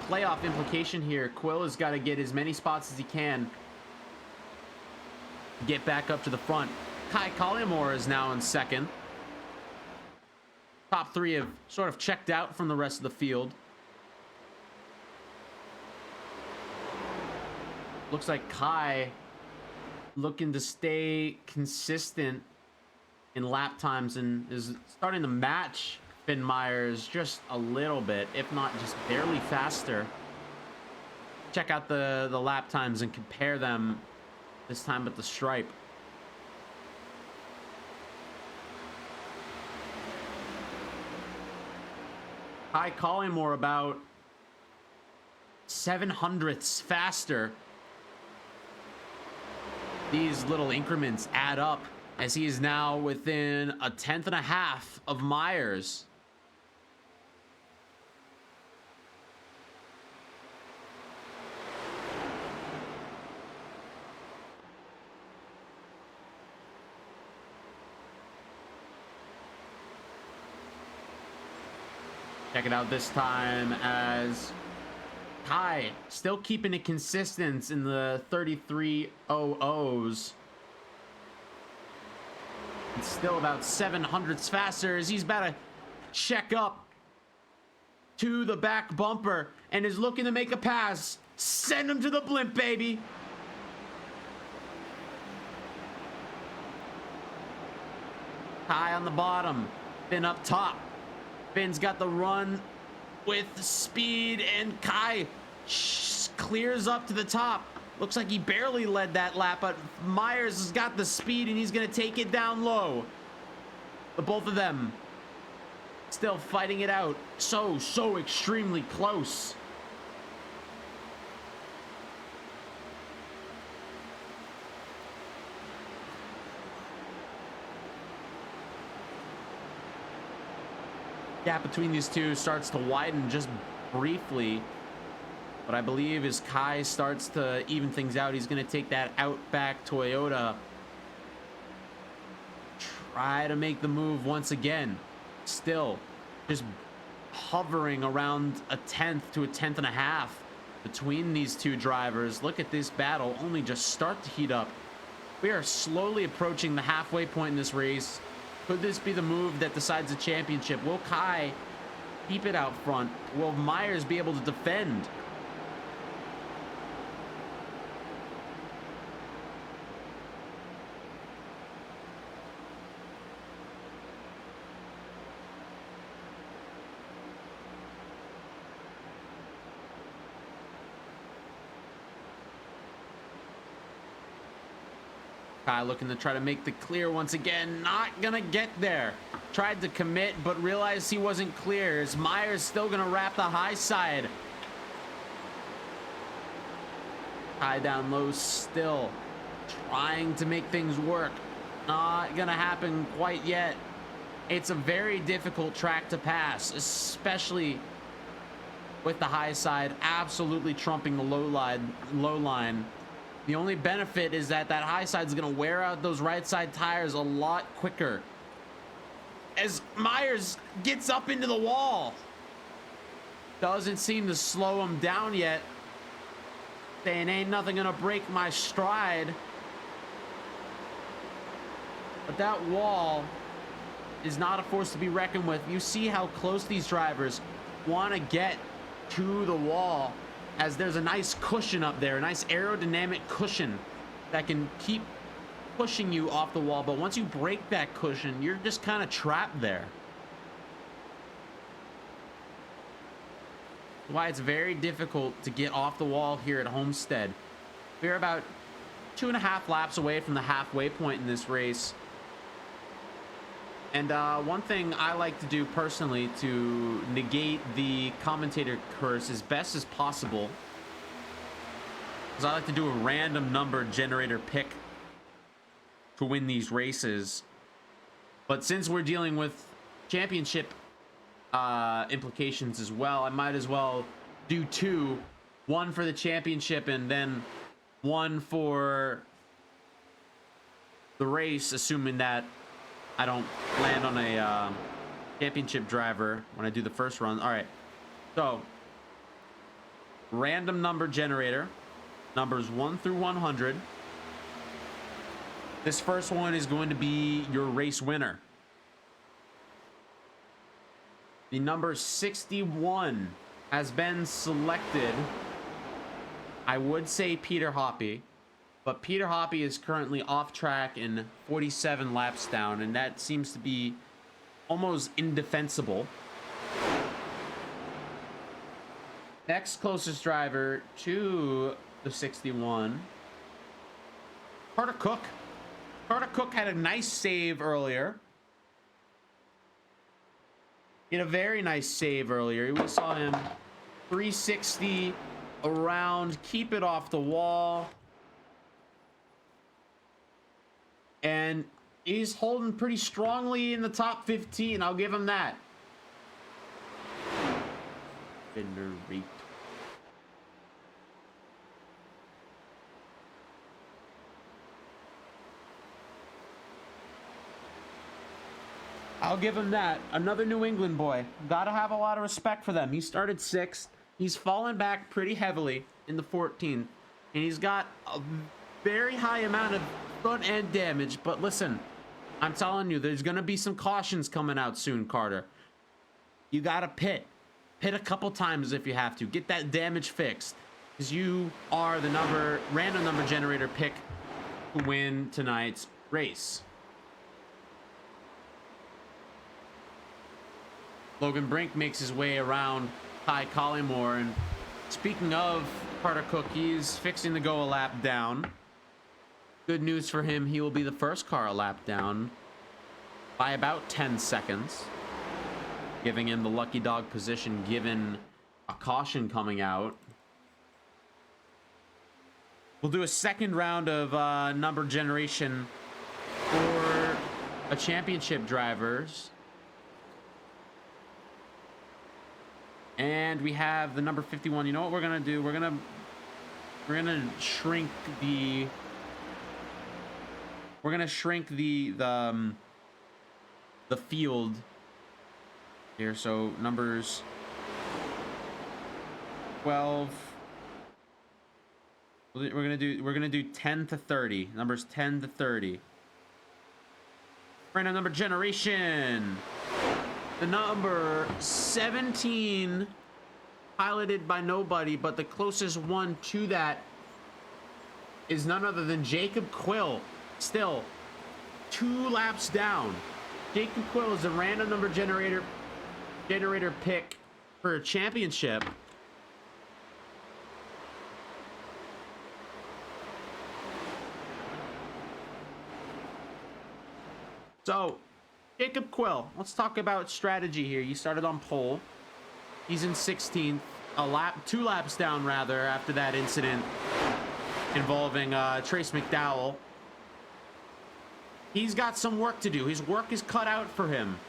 playoff implication here. Quill has got to get as many spots as he can, get back up to the front. Kai Collymore is now in 2nd. Top 3 have sort of checked out from the rest of the field. Looks like Kai looking to stay consistent in lap times and is starting to match Finn Myers just a little bit, if not just barely faster. Check out the lap times and compare them this time at the stripe. Kai Collymore about 7/100ths faster. These little increments add up as he is now within 1/10.5 of Myers. Check it out this time as Kai still keeping it consistent in the 33.00s. It's still about 7/100ths faster as he's about to check up to the back bumper and is looking to make a pass. Send him to the blimp, baby. Kai on the bottom, Finn up top. Finn's got the run with speed, and Kai clears up to the top. Looks like he barely led that lap, but Myers has got the speed, and he's going to take it down low. The both of them still fighting it out. So extremely close. Gap between these two starts to widen just briefly. But I believe as Kai starts to even things out, he's going to take that Outback Toyota. Try to make the move once again. Still just hovering around a tenth to a tenth and a half between these two drivers. Look at this battle only just start to heat up. We are slowly approaching the halfway point in this race. Could this be the move that decides the championship? Will Kai keep it out front? Will Myers be able to defend? Kai looking to try to make the clear once again. Not gonna get there. Tried to commit, but realized he wasn't clear. Is Myers still gonna wrap the high side? Kai down low still. Trying to make things work. Not gonna happen quite yet. It's a very difficult track to pass, especially with the high side absolutely trumping the low line. The only benefit is that high side is going to wear out those right side tires a lot quicker. As Myers gets up into the wall. Doesn't seem to slow him down yet. Saying ain't nothing going to break my stride. But that wall is not a force to be reckoned with. You see how close these drivers want to get to the wall, as there's a nice cushion up there, a nice aerodynamic cushion that can keep pushing you off the wall. But once you break that cushion, you're just kind of trapped there. Why it's very difficult to get off the wall here at Homestead. We're about 2.5 laps away from the halfway point in this race. And one thing I like to do personally to negate the commentator curse as best as possible is I like to do a random number generator pick to win these races. But since we're dealing with championship implications as well, I might as well do two. One for the championship and then one for the race, assuming that I don't land on a championship driver when I do the first run. All right, so random number generator, numbers 1 through 100. This first one is going to be your race winner. The number 61 has been selected. I would say Peter Hoppy. But Peter Hoppy is currently off track and 47 laps down, and that seems to be almost indefensible. Next closest driver to the 61, Carter Cook. Carter Cook had a nice save earlier. He had a very nice save earlier. We saw him 360 around, keep it off the wall. And he's holding pretty strongly in the top 15. I'll give him that. I'll give him that. Another New England boy. Gotta have a lot of respect for them. He started 6th. He's fallen back pretty heavily in the 14th. And he's got a very high amount of front end damage. But listen, I'm telling you, there's gonna be some cautions coming out soon, Carter. You gotta pit a couple times if you have to. Get that damage fixed, because you are the random number generator pick to win tonight's race. Logan Brink makes his way around Ty Collymore, and speaking of Carter Cook, he's fixing to go a lap down. Good news for him, he will be the first car a lap down by about 10 seconds, giving him the lucky dog position given a caution coming out. We'll do a second round of number generation for a championship drivers. And we have the number 51. You know what we're gonna do? We're gonna shrink the. We're gonna shrink the field here. So numbers 12. We're gonna do 10 to 30. Numbers 10 to 30. Random number generation. The number 17, piloted by nobody, but the closest one to that is none other than Jacob Quill. Still 2 laps down. Jacob Quill is a random number generator pick for a championship. So, Jacob Quill, let's talk about strategy here. You started on pole. He's in 16th, 2 laps down rather, after that incident involving Trace McDowell. He's got some work to do. His work is cut out for him.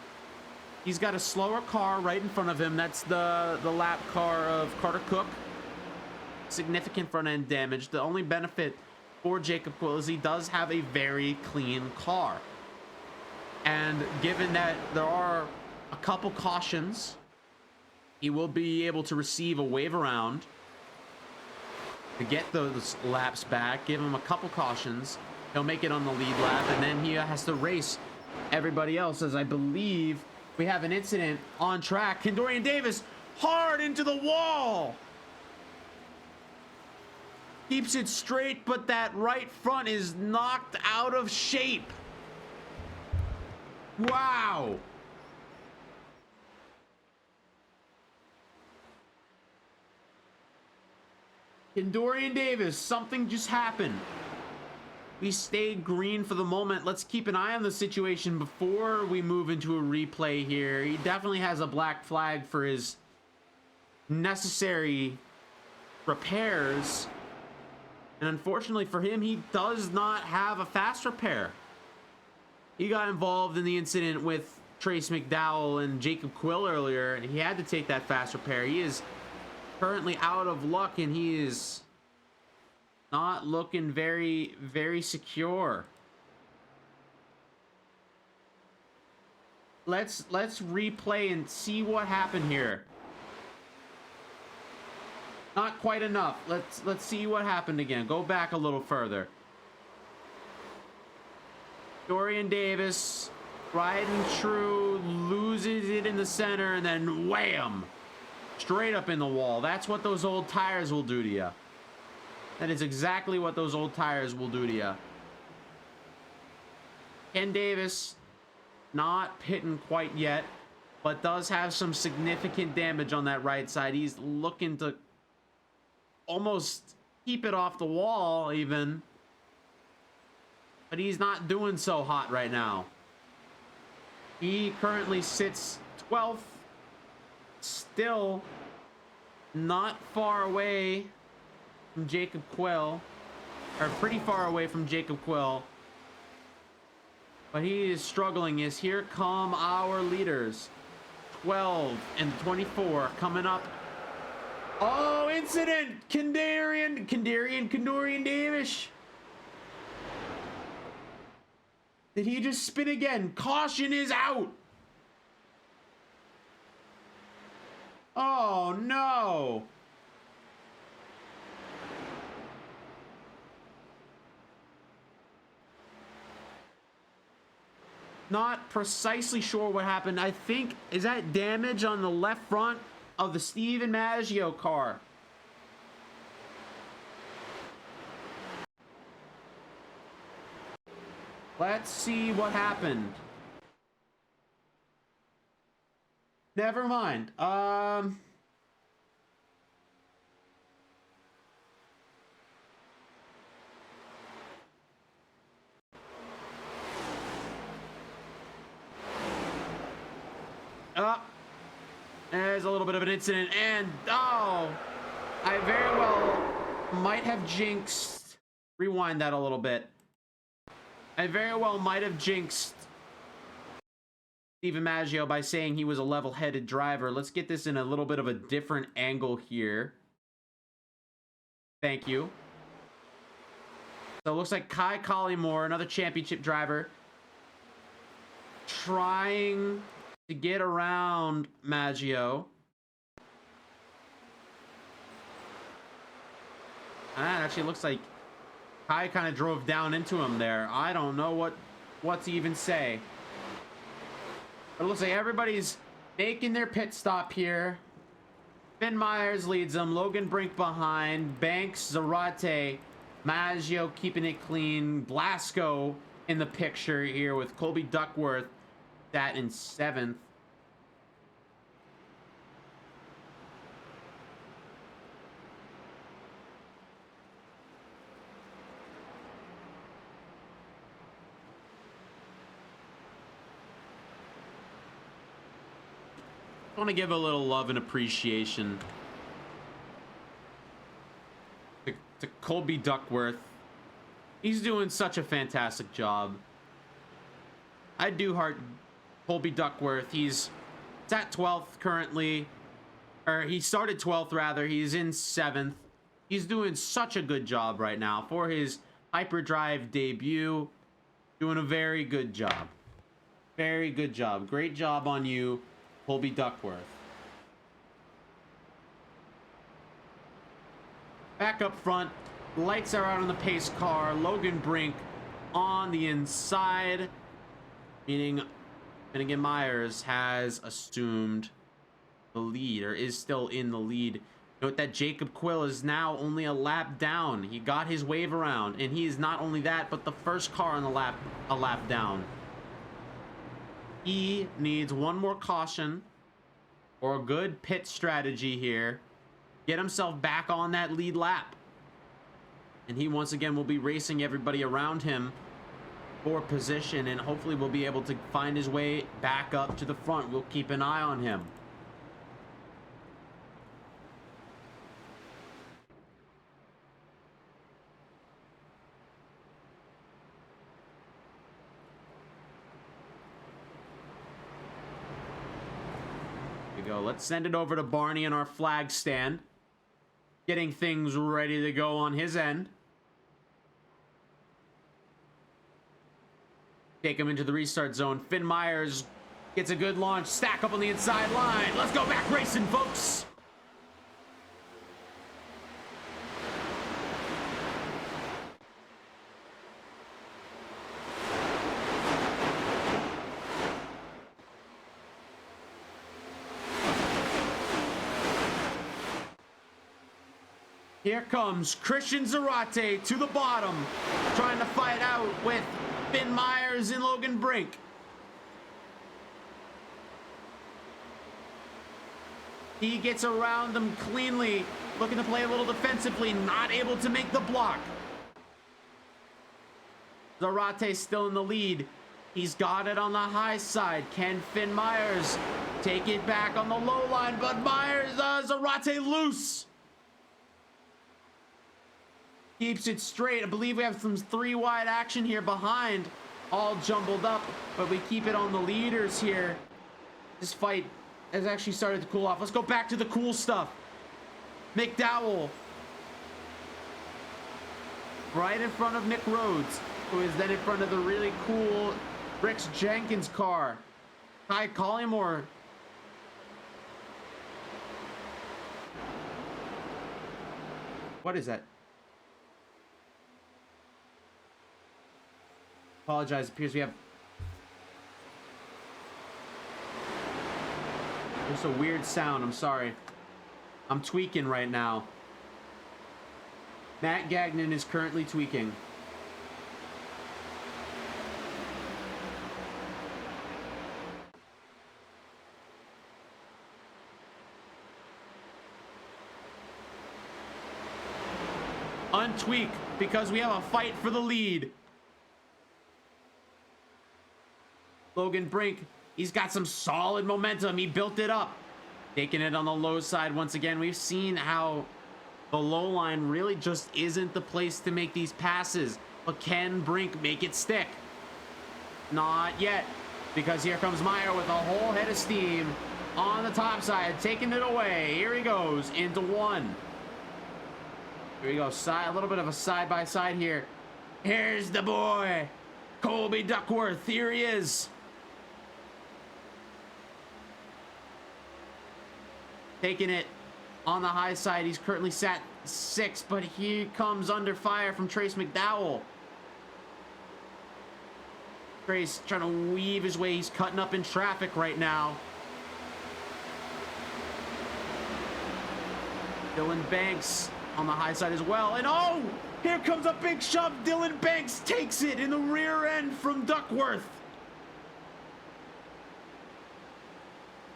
He's got a slower car right in front of him. That's the lap car of Carter Cook. Significant front end damage. The only benefit for Jacob Quill is he does have a very clean car. And given that there are a couple cautions, he will be able to receive a wave around to get those laps back. Give him a couple cautions. He'll make it on the lead lap, and then he has to race everybody else, as I believe we have an incident on track. Kendorian Davis hard into the wall. Keeps it straight, but that right front is knocked out of shape. Wow. Kendorian Davis, something just happened. We stayed green for the moment. Let's keep an eye on the situation before we move into a replay here. He definitely has a black flag for his necessary repairs. And unfortunately for him, he does not have a fast repair. He got involved in the incident with Trace McDowell and Jacob Quill earlier, and he had to take that fast repair. He is currently out of luck, and he is not looking very, very secure. Let's replay and see what happened here. Not quite enough. Let's see what happened again. Go back a little further. Dorian Davis, riding true, loses it in the center, and then wham! Straight up in the wall. That's what those old tires will do to you. That is exactly what those old tires will do to you. Ken Davis, not pitting quite yet, but does have some significant damage on that right side. He's looking to almost keep it off the wall even. But he's not doing so hot right now. He currently sits 12th. Still not far away from Jacob Quill. Or pretty far away from Jacob Quill. But he is struggling as here come our leaders. 12 and 24 coming up. Oh, incident! Kendorian Davis. Did he just spin again? Caution is out. Oh, no. Not precisely sure what happened. I think, is that damage on the left front of the Steven Maggio car? Let's see what happened. Never mind. There's a little bit of an incident, and oh, I very well might have jinxed. Rewind that a little bit. I very well might have jinxed Steven Maggio by saying he was a level-headed driver. Let's get this in a little bit of a different angle here. Thank you. So it looks like Kai Collymore, another championship driver, trying to get around Maggio. And it actually looks like Kai kind of drove down into him there. I don't know what to even say. But it looks like everybody's making their pit stop here. Finn Myers leads them. Logan Brink behind. Banks, Zarate, Maggio keeping it clean. Blasco in the picture here with Colby Duckworth that in 7th. I want to give a little love and appreciation to Colby Duckworth. He's doing such a fantastic job. I do heart Colby Duckworth. He's at 12th currently, or he started 12th rather. He's in 7th. He's doing such a good job right now for his Hyperdrive debut. Doing a very good job. Very good job. Great job on you, Colby Duckworth. Back up front, lights are out on the pace car. Logan Brink on the inside, meaning Finnegan Myers has assumed the lead, or is still in the lead. Note that Jacob Quill is now only a lap down. He got his wave around, and he is not only that, but the first car on the a lap down. He needs one more caution or a good pit strategy here. Get himself back on that lead lap. And he once again will be racing everybody around him for position, and hopefully will be able to find his way back up to the front. We'll keep an eye on him. Go. Let's send it over to Barney in our flag stand, getting things ready to go on his end. Take him into the restart zone. Finn Myers gets a good launch. Stack up on the inside line. Let's go back racing, folks. Here comes Christian Zarate to the bottom, trying to fight out with Finn Myers and Logan Brink. He gets around them cleanly, looking to play a little defensively, not able to make the block. Zarate still in the lead. He's got it on the high side. Can Finn Myers take it back on the low line? But Myers, Zarate loose. Keeps it straight. I believe we have some 3-wide action here behind, all jumbled up, but we keep it on the leaders here. This fight has actually started to cool off. Let's go back to the cool stuff. McDowell right in front of Nick Rhodes, who is then in front of the really cool Bricks Jenkins car. Kai Collymore. What is that? Apologize. Appears we have. There's a weird sound. I'm sorry. I'm tweaking right now. Matt Gagnon is currently tweaking. Untweak, because we have a fight for the lead. Logan Brink, he's got some solid momentum. He built it up. Taking it on the low side once again. We've seen how the low line really just isn't the place to make these passes. But can Brink make it stick? Not yet. because here comes Meyer with a whole head of steam on the top side, taking it away. Here he goes into one. Here we go. A little bit of a side-by-side here. Here's the boy, Colby Duckworth. Here he is. Taking it on the high side. He's currently sat 6th, but he comes under fire from Trace McDowell. Trace trying to weave his way. He's cutting up in traffic right now. Dylan Banks on the high side as well. And oh, here comes a big shove. Dylan Banks takes it in the rear end from Duckworth.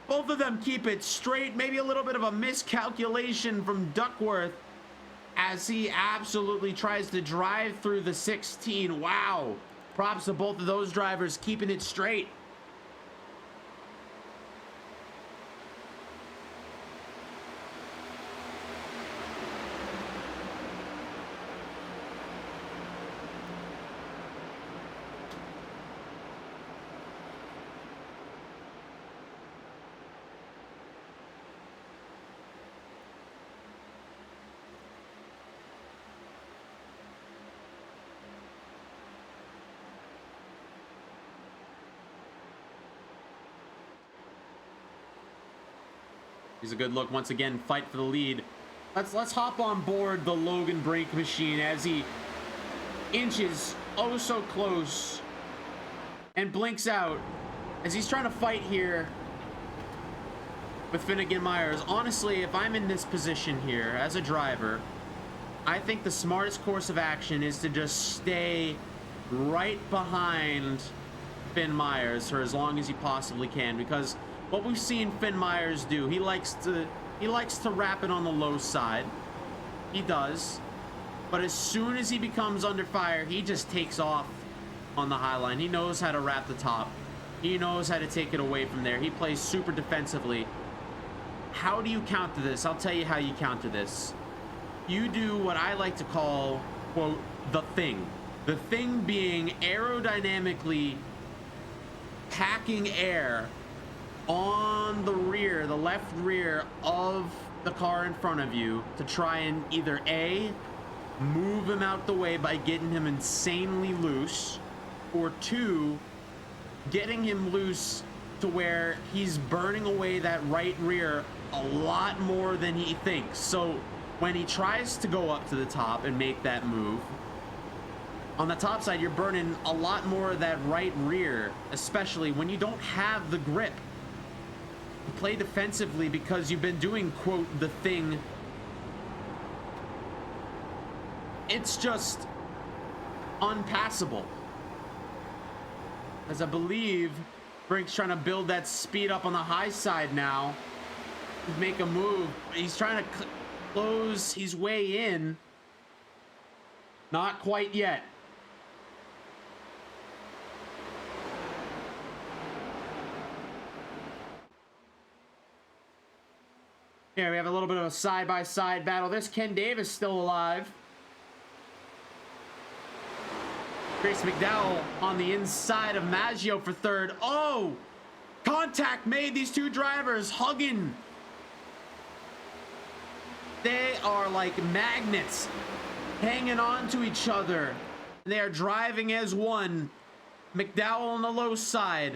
Both of them keep it straight. Maybe a little bit of a miscalculation from Duckworth as he absolutely tries to drive through the 16. Wow. Props to both of those drivers keeping it straight. He's a good look once again. Fight for the lead. Let's hop on board the Logan brake machine as he inches oh so close and blinks out as he's trying to fight here with Finnegan Myers. Honestly, if I'm in this position here as a driver, I think the smartest course of action is to just stay right behind Finn Myers for as long as you possibly can, because what we've seen Finn Myers do, he likes to wrap it on the low side. He does. But as soon as he becomes under fire, he just takes off on the high line. He knows how to wrap the top. He knows how to take it away from there. He plays super defensively. How do you counter this? I'll tell you how you counter this. You do what I like to call, quote, the thing. The thing being aerodynamically packing air on the rear, the left rear of the car in front of you to try and either A, move him out the way by getting him insanely loose, or 2, getting him loose to where he's burning away that right rear a lot more than he thinks. So when he tries to go up to the top and make that move, on the top side, you're burning a lot more of that right rear, especially when you don't have the grip. Play defensively because you've been doing, quote, the thing. It's just unpassable. As I believe Brink's trying to build that speed up on the high side now. Make a move. He's trying to close his way in. Not quite yet. Here we have a little bit of a side-by-side battle. There's Ken Davis still alive. Grace McDowell on the inside of Maggio for 3rd. Oh! Contact made. These two drivers hugging. They are like magnets hanging on to each other. They are driving as one. McDowell on the low side.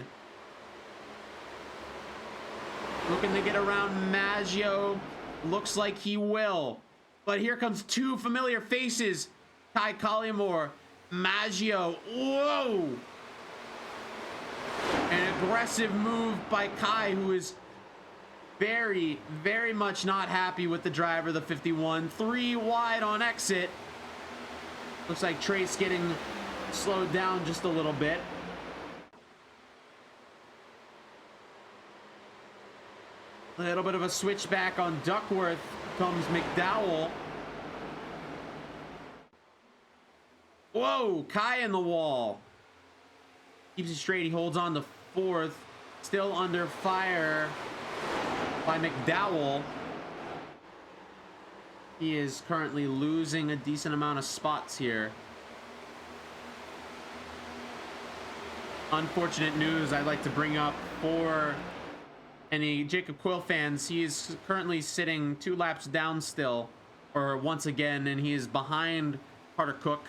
Looking to get around Maggio. Looks like he will. But here comes two familiar faces. Kai Collymore. Maggio. Whoa! An aggressive move by Kai, who is very, very much not happy with the driver, the 51. 3 wide on exit. Looks like Trace getting slowed down just a little bit. A little bit of a switchback on Duckworth. Comes McDowell. Whoa, Kai in the wall. Keeps it straight. He holds on to 4th. Still under fire by McDowell. He is currently losing a decent amount of spots here. unfortunate news I'd like to bring up for any Jacob Quill fans. He is currently sitting 2 laps down still, or once again, and he is behind Carter Cook.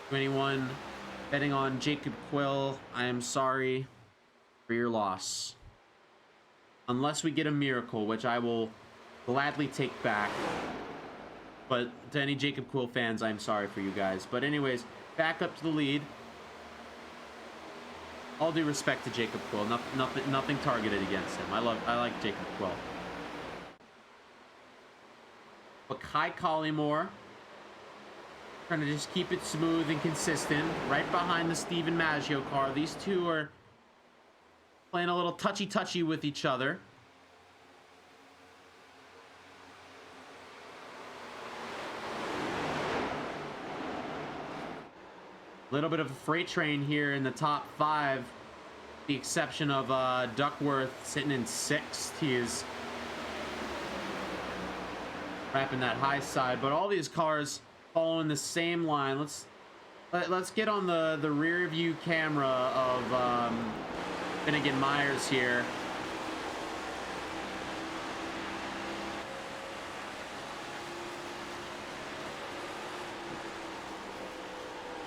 To anyone betting on Jacob Quill, I am sorry for your loss. Unless we get a miracle, which I will gladly take back. But to any Jacob Quill fans, I'm sorry for you guys. But anyways, back up to the lead. All due respect to Jacob Quill. Nothing targeted against him. I like Jacob Quill. But Kai Collymore trying to just keep it smooth and consistent. Right behind the Steven Maggio car. These two are playing a little touchy-touchy with each other. Little bit of a freight train here in the top 5. The exception of Duckworth sitting in 6th. He is wrapping that high side, but all these cars following the same line. Let's get on the rear view camera of Finnegan Myers here.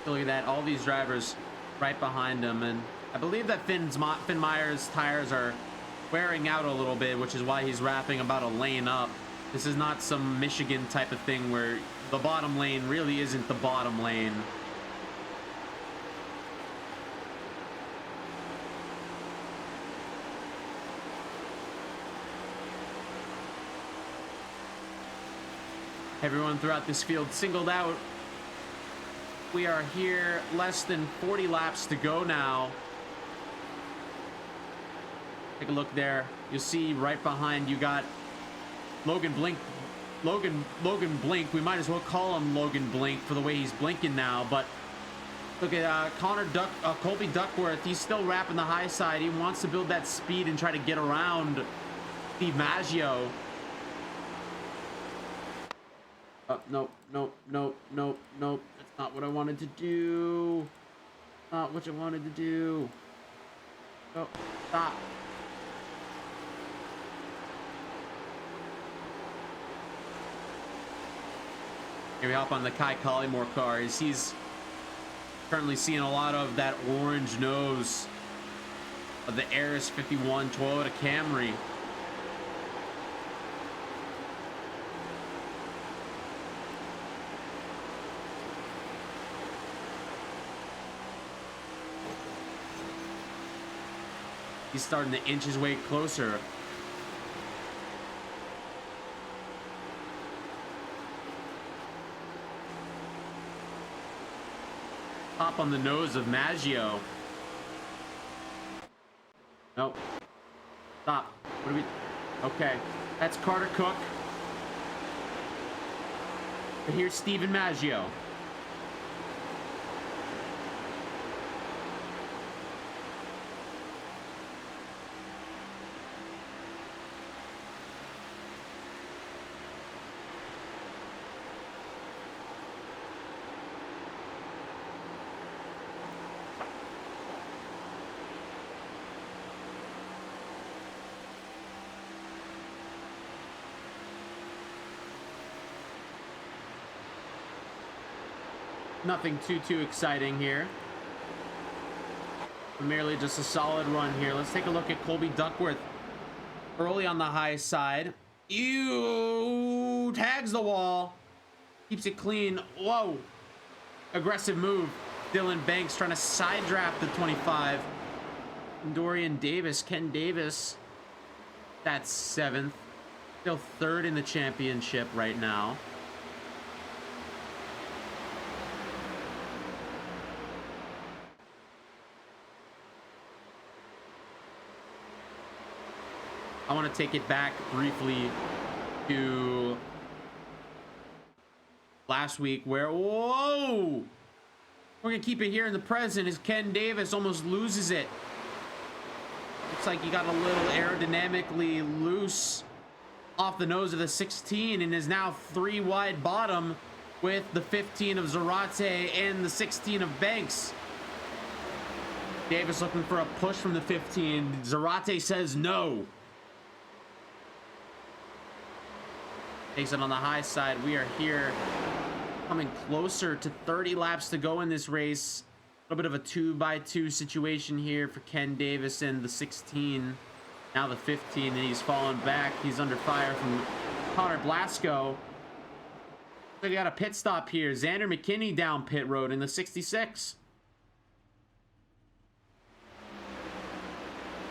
Look at that, all these drivers right behind him, and I believe that Finn Myers' tires are wearing out a little bit, which is why he's wrapping about a lane up. This is not some Michigan type of thing where the bottom lane really isn't the bottom lane. Everyone throughout this field singled out. We are here less than 40 laps to go now. Take a look there. You'll see right behind you got Logan Blink. Logan Blink. We might as well call him Logan Blink for the way he's blinking now. But look at Colby Duckworth. He's still wrapping the high side. He wants to build that speed and try to get around Steve Maggio. Nope. That's not what I wanted to do. Not what I wanted to do. Oh, stop. Here we hop on the Kai Collymore car. He's currently seeing a lot of that orange nose of the Aris 51 Toyota Camry. He's starting to inch his way closer. Hop on the nose of Maggio. Nope. Stop. What do we... Okay. That's Carter Cook. But here's Steven Maggio. Nothing too exciting here. Merely just a solid run here. Let's take a look at Colby Duckworth. Early on the high side. Ew! Tags the wall. Keeps it clean. Whoa! Aggressive move. Dylan Banks trying to side draft the 25. Dorian Davis. Ken Davis. That's 7th. Still 3rd in the championship right now. I want to take it back briefly to last week where, whoa! We're going to keep it here in the present as Ken Davis almost loses it. Looks like he got a little aerodynamically loose off the nose of the 16 and is now 3 wide bottom with the 15 of Zarate and the 16 of Banks. Davis looking for a push from the 15. Zarate says no. Takes it on the high side. We are here coming closer to 30 laps to go in this race. A little bit of a 2x2 situation here for Ken Davis and the 16. Now the 15, and he's fallen back. He's under fire from Connor Blasco. We got a pit stop here. Xander McKinney down pit road in the 66.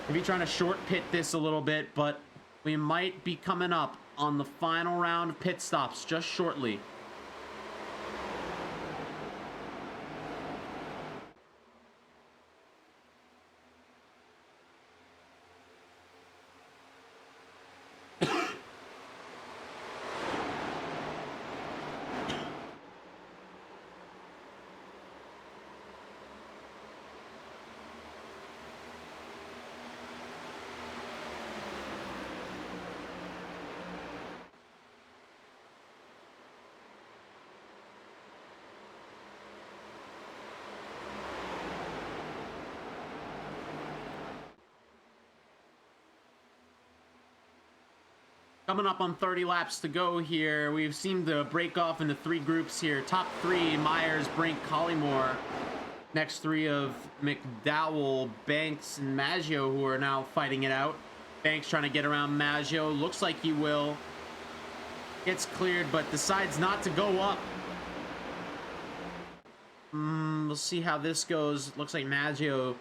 Maybe trying to short pit this a little bit, but we might be coming up on the final round of pit stops just shortly. Coming up on 30 laps to go here. We've seemed to break off into 3 groups here. Top 3, Myers, Brink, Collymore. Next 3 of McDowell, Banks, and Maggio, who are now fighting it out. Banks trying to get around Maggio. Looks like he will. Gets cleared, but decides not to go up. We'll see how this goes. Looks like Maggio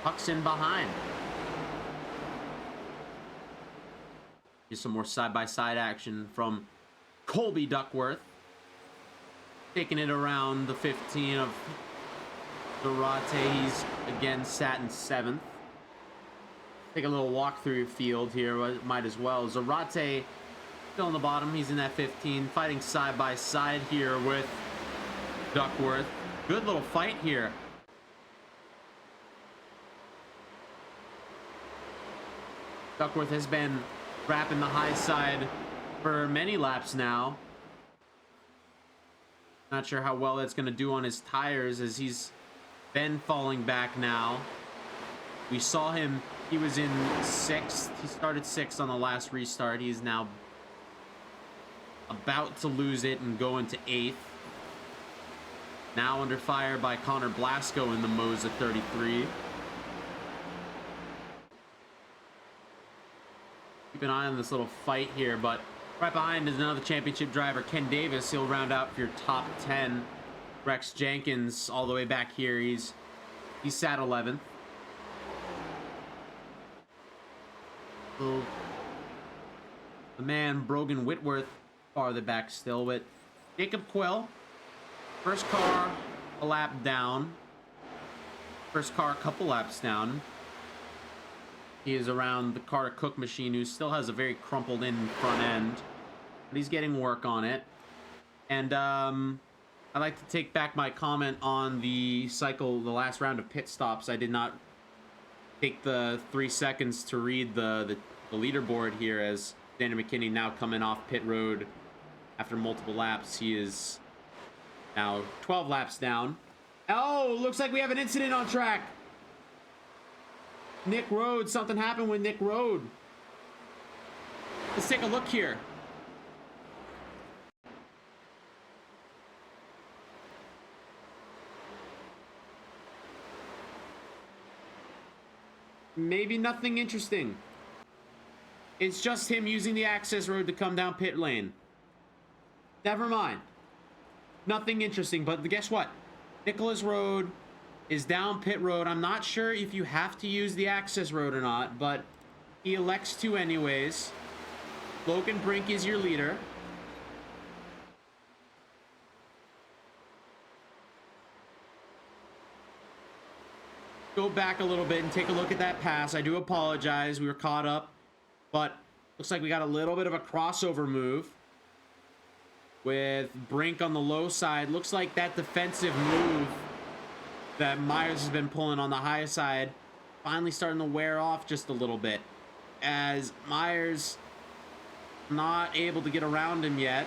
tucks in behind. Here's some more side-by-side action from Colby Duckworth. Taking it around the 15 of Zarate. He's again sat in 7th. Take a little walk through your field here. Might as well. Zarate still on the bottom. He's in that 15. Fighting side-by-side here with Duckworth. Good little fight here. Duckworth has been wrapping the high side for many laps now. Not sure how well that's going to do on his tires as he's been falling back now. We saw him, he was in 6th. He started 6th on the last restart. He's now about to lose it and go into 8th. Now under fire by Connor Blasco in the Moza 33. Keep an eye on this little fight here, but right behind is another championship driver, Ken Davis. He'll round out for your top 10. Rex Jenkins all the way back here. He's sat 11th. So the man Brogan Whitworth farther back still with Jacob Quill. First car a lap down. First car a couple laps down. He is around the Carter Cook machine, who still has a very crumpled in front end, but he's getting work on it. And I'd like to take back my comment on the last round of pit stops. I did not take the 3 seconds to read the leaderboard here, as Xander McKinney now coming off pit road after multiple laps. He is now 12 laps down. Oh, looks like we have an incident on track. Nick Rhodes, something happened with Nick Rhodes. Let's take a look here. Maybe nothing interesting. It's just him using the access road to come down pit lane. Never mind. Nothing interesting, but guess what? Nicholas Road is down pit road. I'm not sure if you have to use the access road or not, but he elects to anyways. Logan Brink is your leader. Go back a little bit and take a look at that pass. I do apologize. We were caught up, but looks like we got a little bit of a crossover move with Brink on the low side. Looks like that defensive move that Myers has been pulling on the high side finally starting to wear off just a little bit, as Myers not able to get around him yet.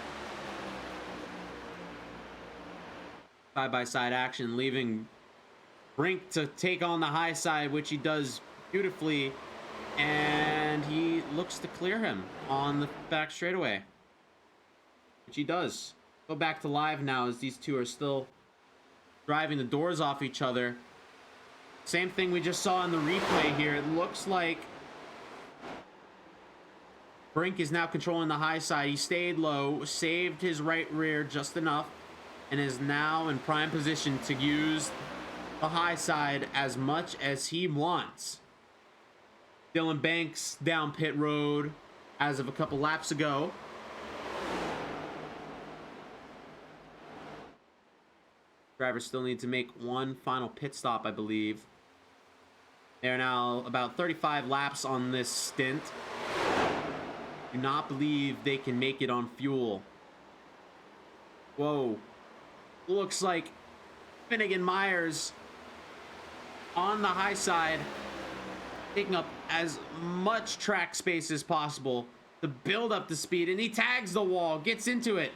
Side-by-side action, leaving Brink to take on the high side, which he does beautifully. And he looks to clear him on the back straightaway, which he does. Go back to live now as these two are still driving the doors off each other. Same thing we just saw in the replay here. It looks like Brink is now controlling the high side. He stayed low, saved his right rear just enough, and is now in prime position to use the high side as much as he wants. Dylan Banks down pit road as of a couple laps ago. Drivers still need to make one final pit stop, I believe. They're now about 35 laps on this stint. Do not believe they can make it on fuel. Whoa. Looks like Finnegan Myers on the high side, taking up as much track space as possible to build up the speed, and he tags the wall, gets into it.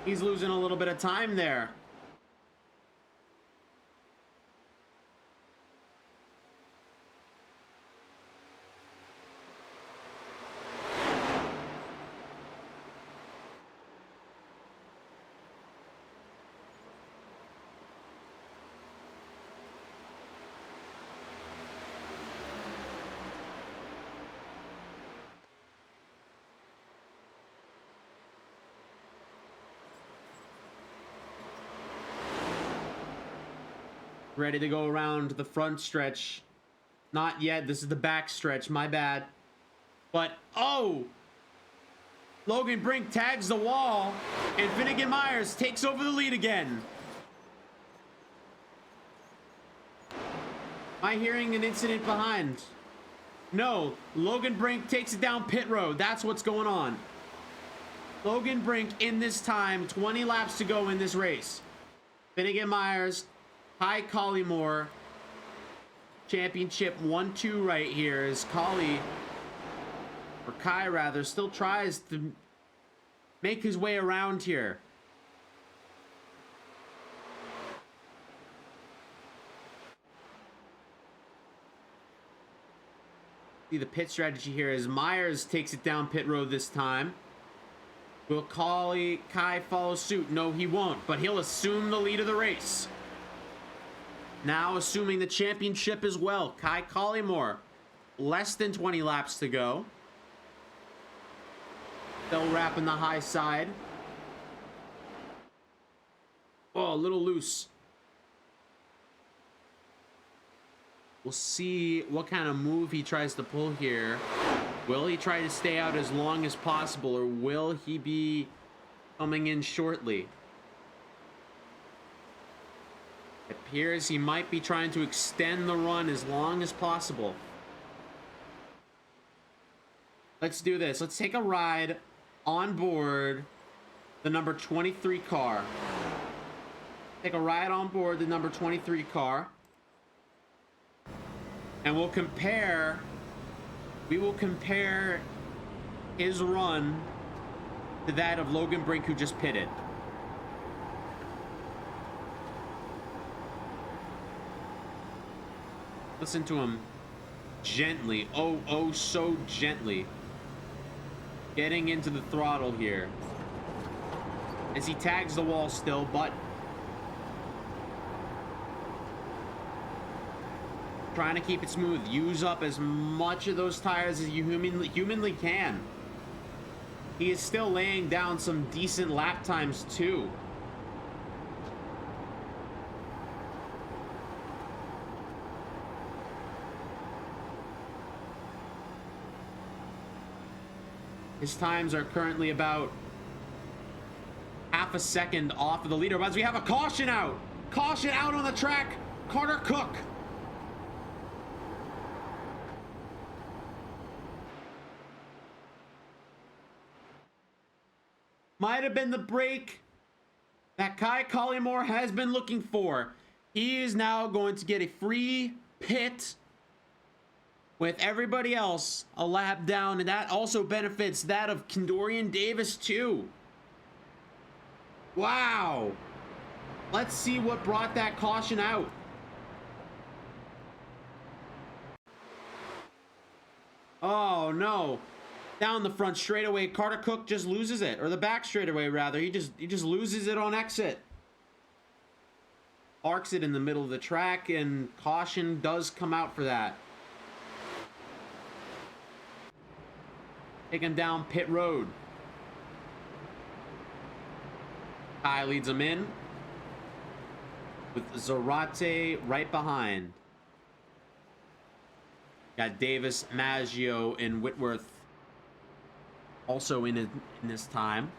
He's losing a little bit of time there. Ready to go around the front stretch. Not yet. This is the back stretch. My bad. But, oh! Logan Brink tags the wall, and Finnegan Myers takes over the lead again. Am I hearing an incident behind? No. Logan Brink takes it down pit road. That's what's going on. Logan Brink in this time. 20 laps to go in this race. Finnegan Myers, Kai Collymore, championship 1-2 right here as Kai rather, still tries to make his way around here. See the pit strategy here as Myers takes it down pit road this time. Will Kai follow suit? No, he won't, but he'll assume the lead of the race. Now assuming the championship as well. Kai Collymore, less than 20 laps to go. Still wrapping the high side. Oh, a little loose. We'll see what kind of move he tries to pull here. Will he try to stay out as long as possible, or will he be coming in shortly? It appears he might be trying to extend the run as long as possible. Let's do this. Let's take a ride on board the number 23 car. Take a ride on board the number 23 car. And we'll compare. We will compare his run to that of Logan Brink, who just pitted. Listen to him gently. Oh, so gently. Getting into the throttle here. As he tags the wall still, but trying to keep it smooth. Use up as much of those tires as you humanly can. He is still laying down some decent lap times too. His times are currently about half a second off of the leader. But as we have a caution out. Caution out on the track. Carter Cook. Might have been the break that Kai Collymore has been looking for. He is now going to get a free pit with everybody else a lap down, and that also benefits that of Kendorian Davis too. Wow. Let's see what brought that caution out. Oh no. Down the front straightaway, Carter Cook just loses it. Or the back straightaway rather. He just loses it on exit. Parks it in the middle of the track, and caution does come out for that. Take him down pit road. Kai leads him in, with Zarate right behind. Got Davis, Maggio, and Whitworth also in this time.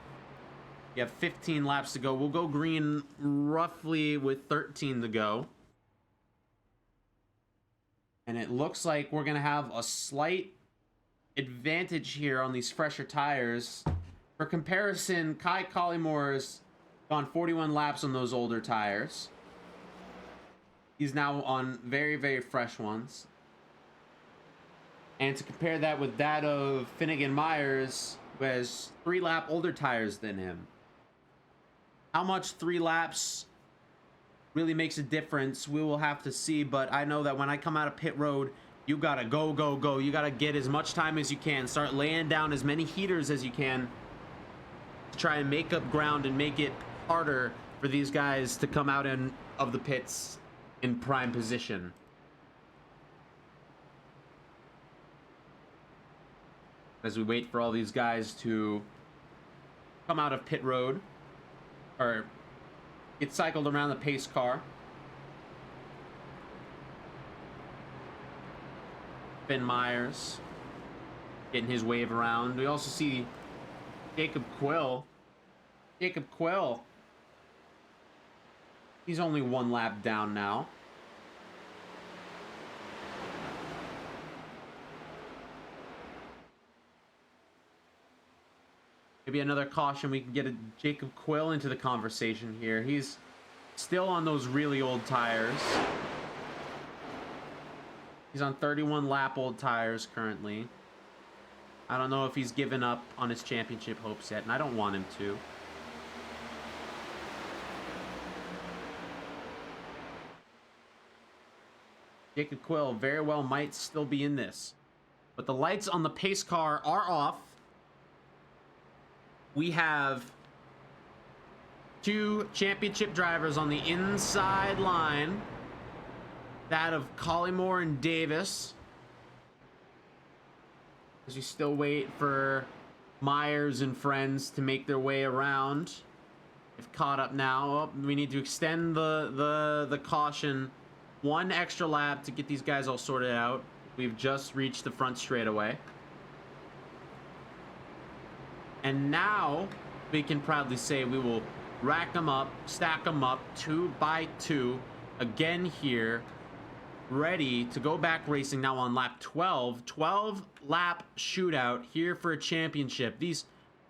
You have 15 laps to go. We'll go green roughly with 13 to go. And it looks like we're going to have a slight advantage here on these fresher tires. For comparison, Kai Collimore's gone 41 laps on those older tires. He's now on very, very fresh ones. And to compare that with that of Finnegan Myers, who has 3 lap older tires than him. How much 3 laps really makes a difference, we will have to see. But I know that when I come out of pit road, you gotta go, go, go. You gotta get as much time as you can. Start laying down as many heaters as you can to try and make up ground and make it harder for these guys to come out of the pits in prime position. As we wait for all these guys to come out of pit road or get cycled around the pace car. Ben Myers getting his wave around. We also see Jacob Quill. Jacob Quill. He's only 1 lap down now. Maybe another caution. We can get a Jacob Quill into the conversation here. He's still on those really old tires. He's on 31 lap old tires currently. I don't know if he's given up on his championship hopes yet, and I don't want him to. Jacob Quill very well might still be in this. But the lights on the pace car are off. We have 2 championship drivers on the inside line. That of Collymore and Davis. As we still wait for Myers and friends to make their way around. They've caught up now. Oh, we need to extend the caution 1 extra lap to get these guys all sorted out. We've just reached the front straightaway. And now we can proudly say we will rack them up, stack them up 2 by 2 again here, ready to go back racing now on lap 12. 12 lap shootout here for a championship. These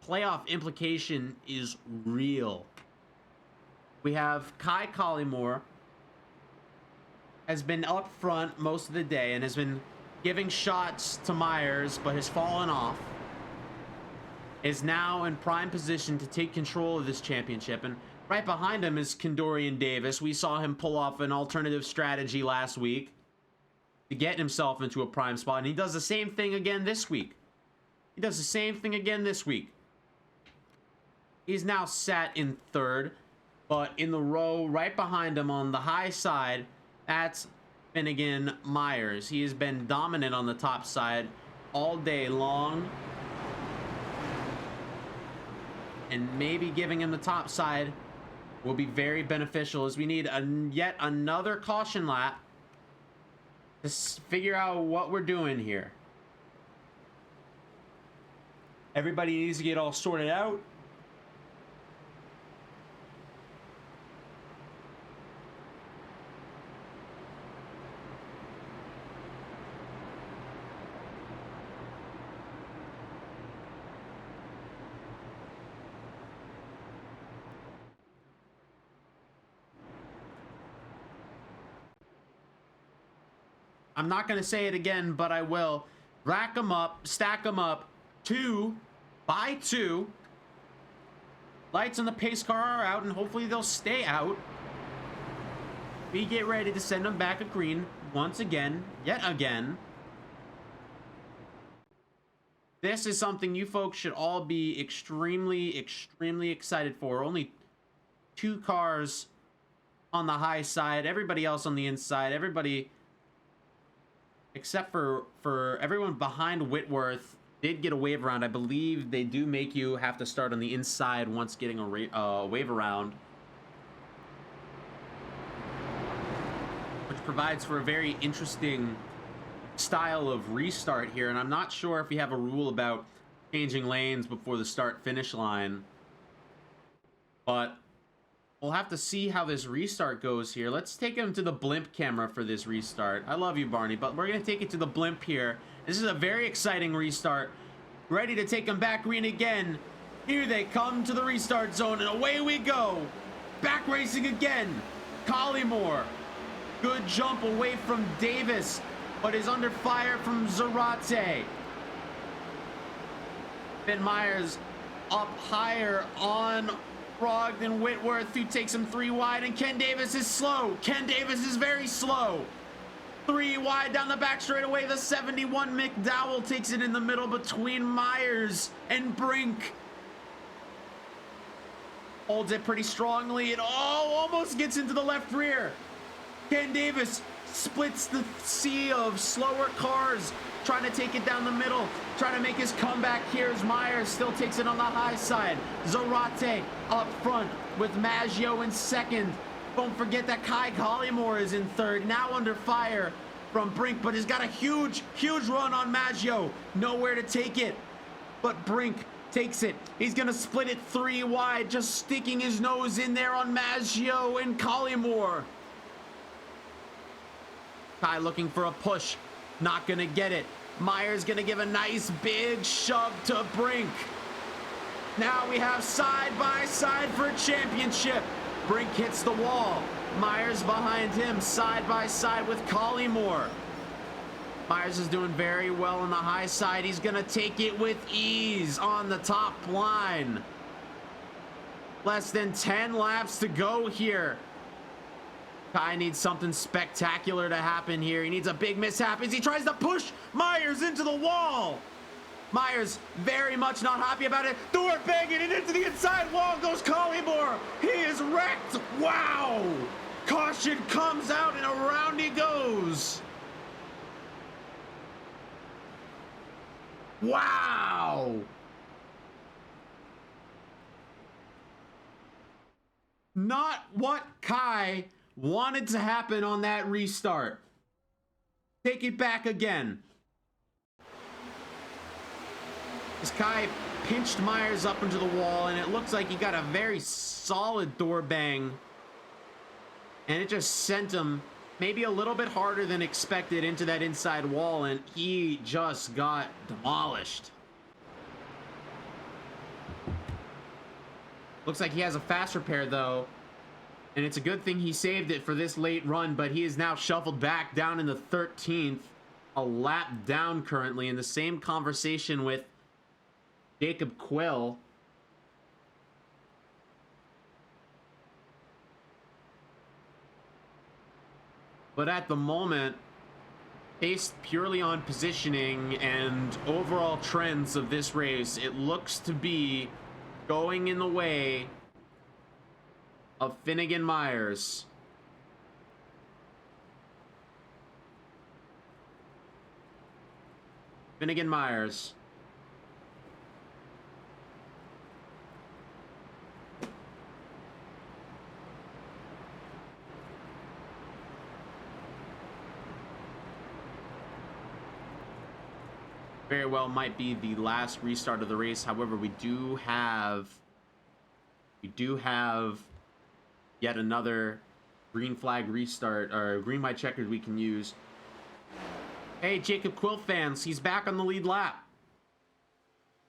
playoff implication is real. We have Kai Collymore has been up front most of the day and has been giving shots to Myers, but has fallen off. Is now in prime position to take control of this championship, and right behind him is Kendorian Davis. We saw him pull off an alternative strategy last week to get himself into a prime spot, and he does the same thing again this week. He does the same thing again this week. He's now sat in 3rd, but in the row right behind him on the high side, that's Finnegan Myers. He has been dominant on the top side all day long. And maybe giving him the top side will be very beneficial, as we need yet another caution lap to figure out what we're doing here. Everybody needs to get all sorted out. I'm not going to say it again, but I will. Rack them up, stack them up, 2 by 2. Lights on the pace car are out, and hopefully they'll stay out. We get ready to send him back a green once again, yet again. This is something you folks should all be extremely, extremely excited for. Only 2 cars on the high side, everybody else on the inside, everybody except for everyone behind Whitworth did get a wave around. I believe they do make you have to start on the inside once getting a wave around, which provides for a very interesting style of restart here. And I'm not sure if you have a rule about changing lanes before the start finish line, but we'll have to see how this restart goes here. Let's take him to the blimp camera for this restart. I love you, Barney, but we're gonna take it to the blimp here. This is a very exciting restart. Ready to take him back green again. Here they come to the restart zone, and away we go. Back racing again. Collymore. Good jump away from Davis, but is under fire from Zarate. Ben Myers up higher on Brogdon Whitworth, who takes him 3 wide, and Ken Davis is slow. Ken Davis is very slow. 3 wide down the back straightaway. The 71 McDowell takes it in the middle between Myers and Brink. Holds it pretty strongly and almost gets into the left rear. Ken Davis splits the sea of slower cars, trying to take it down the middle, trying to make his comeback here as Myers still takes it on the high side. Zarate up front with Maggio in second. Don't forget that Kai Collymore is in third, now under fire from Brink, but has got a huge run on Maggio. Nowhere to take it, but Brink takes it. He's gonna split it 3 wide, just sticking his nose in there on Maggio and Collymore. Kai looking for a push, not gonna get it. Myers gonna give a nice big shove to Brink. Now we have side by side for a championship. Brink hits the wall. Myers behind him, side by side with Collymore. Myers is doing very well on the high side. He's gonna take it with ease on the top line. Less than 10 laps to go here. Kai needs something spectacular to happen here. He needs a big mishap as he tries to push Myers into the wall. Myers very much not happy about it. Door banging and into the inside wall goes Collymore. He is wrecked. Wow. Caution comes out and around he goes. Wow. Not what Kai wanted to happen on that restart. Take it back again. This Kai pinched Myers up into the wall, and it looks like he got a very solid door bang. And it just sent him maybe a little bit harder than expected into that inside wall, and he just got demolished. Looks like he has a fast repair though, and it's a good thing he saved it for this late run, but he is now shuffled back down in the 13th, a lap down currently, in the same conversation with Jacob Quill. But at the moment, based purely on positioning and overall trends of this race, it looks to be going in the way of Finnegan Myers. Finnegan Myers. Very well might be the last restart of the race. However, we do have yet another green flag restart, or green white checkered we can use. Hey, Jacob Quill fans, he's back on the lead lap.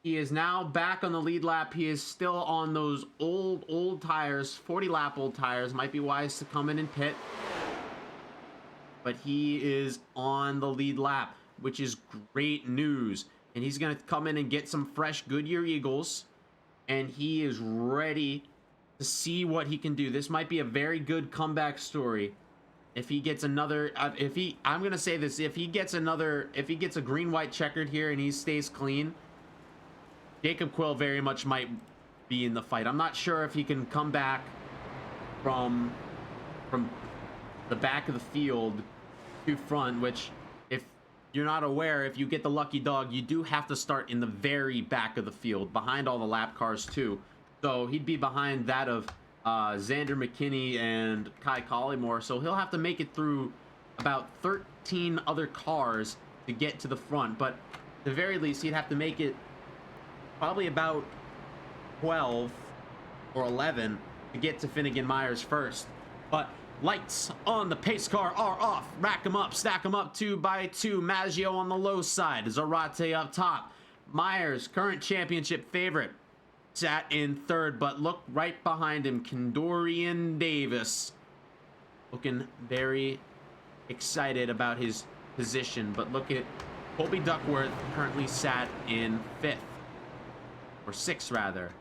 He is now back on the lead lap. He is still on those old tires, 40 lap old tires. Might be wise to come in and pit. But he is on the lead lap, which is great news. And he's going to come in and get some fresh Goodyear Eagles. And he is ready to see what he can do. This might be a very good comeback story If he gets another, I'm gonna say this, if he gets a green white checkered here and he stays clean, Jacob Quill very much might be in the fight. I'm not sure if he can come back from the back of the field to front, which, if you're not aware, if you get the lucky dog, you do have to start in the very back of the field, behind all the lap cars too. So he'd be behind that of Xander McKinney and Kai Collymore, so he'll have to make it through about 13 other cars to get to the front, but at the very least he'd have to make it probably about 12 or 11 to get to Finnegan Myers first. But lights on the pace car are off. Rack them up, stack them up 2 by 2. Maggio on the low side, Zarate up top. Myers, current championship favorite, sat in third, but look right behind him, Kendorian Davis, looking very excited about his position. But look at Colby Duckworth, currently sat in 5th, or 6th rather.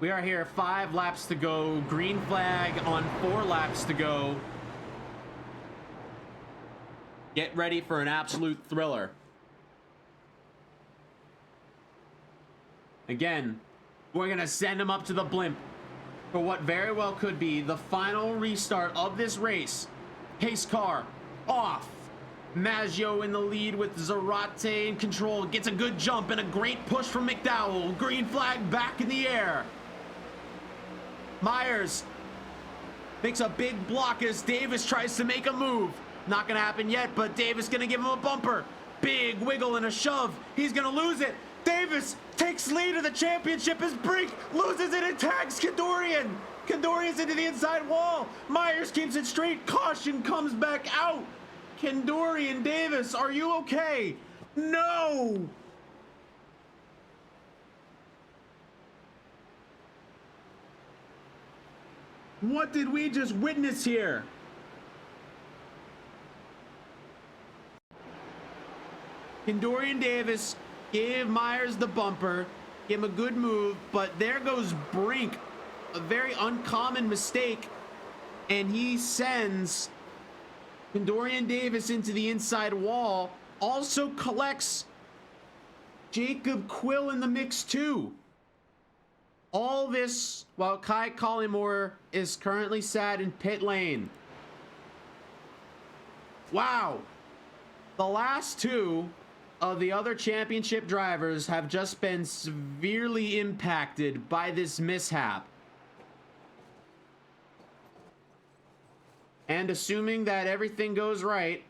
We are here, 5 laps to go. Green flag on 4 laps to go. Get ready for an absolute thriller. Again, we're gonna send him up to the blimp for what very well could be the final restart of this race. Pace car off. Maggio in the lead with Zarate in control. Gets a good jump and a great push from McDowell. Green flag back in the air. Myers makes a big block as Davis tries to make a move. Not gonna happen yet, but Davis gonna give him a bumper. Big wiggle and a shove. He's gonna lose it. Davis takes lead of the championship as Brink loses it and tags Kendorian. Kendorian's into the inside wall. Myers keeps it straight. Caution comes back out. Kendorian Davis, are you okay? No! What did we just witness here? Kendorian Davis gave Myers the bumper, gave him a good move, but there goes Brink. A very uncommon mistake, and he sends Kendorian Davis into the inside wall. Also collects Jacob Quill in the mix too. All this while Kai Collymore is currently sat in pit lane. Wow. The last 2 of the other championship drivers have just been severely impacted by this mishap. And assuming that everything goes right,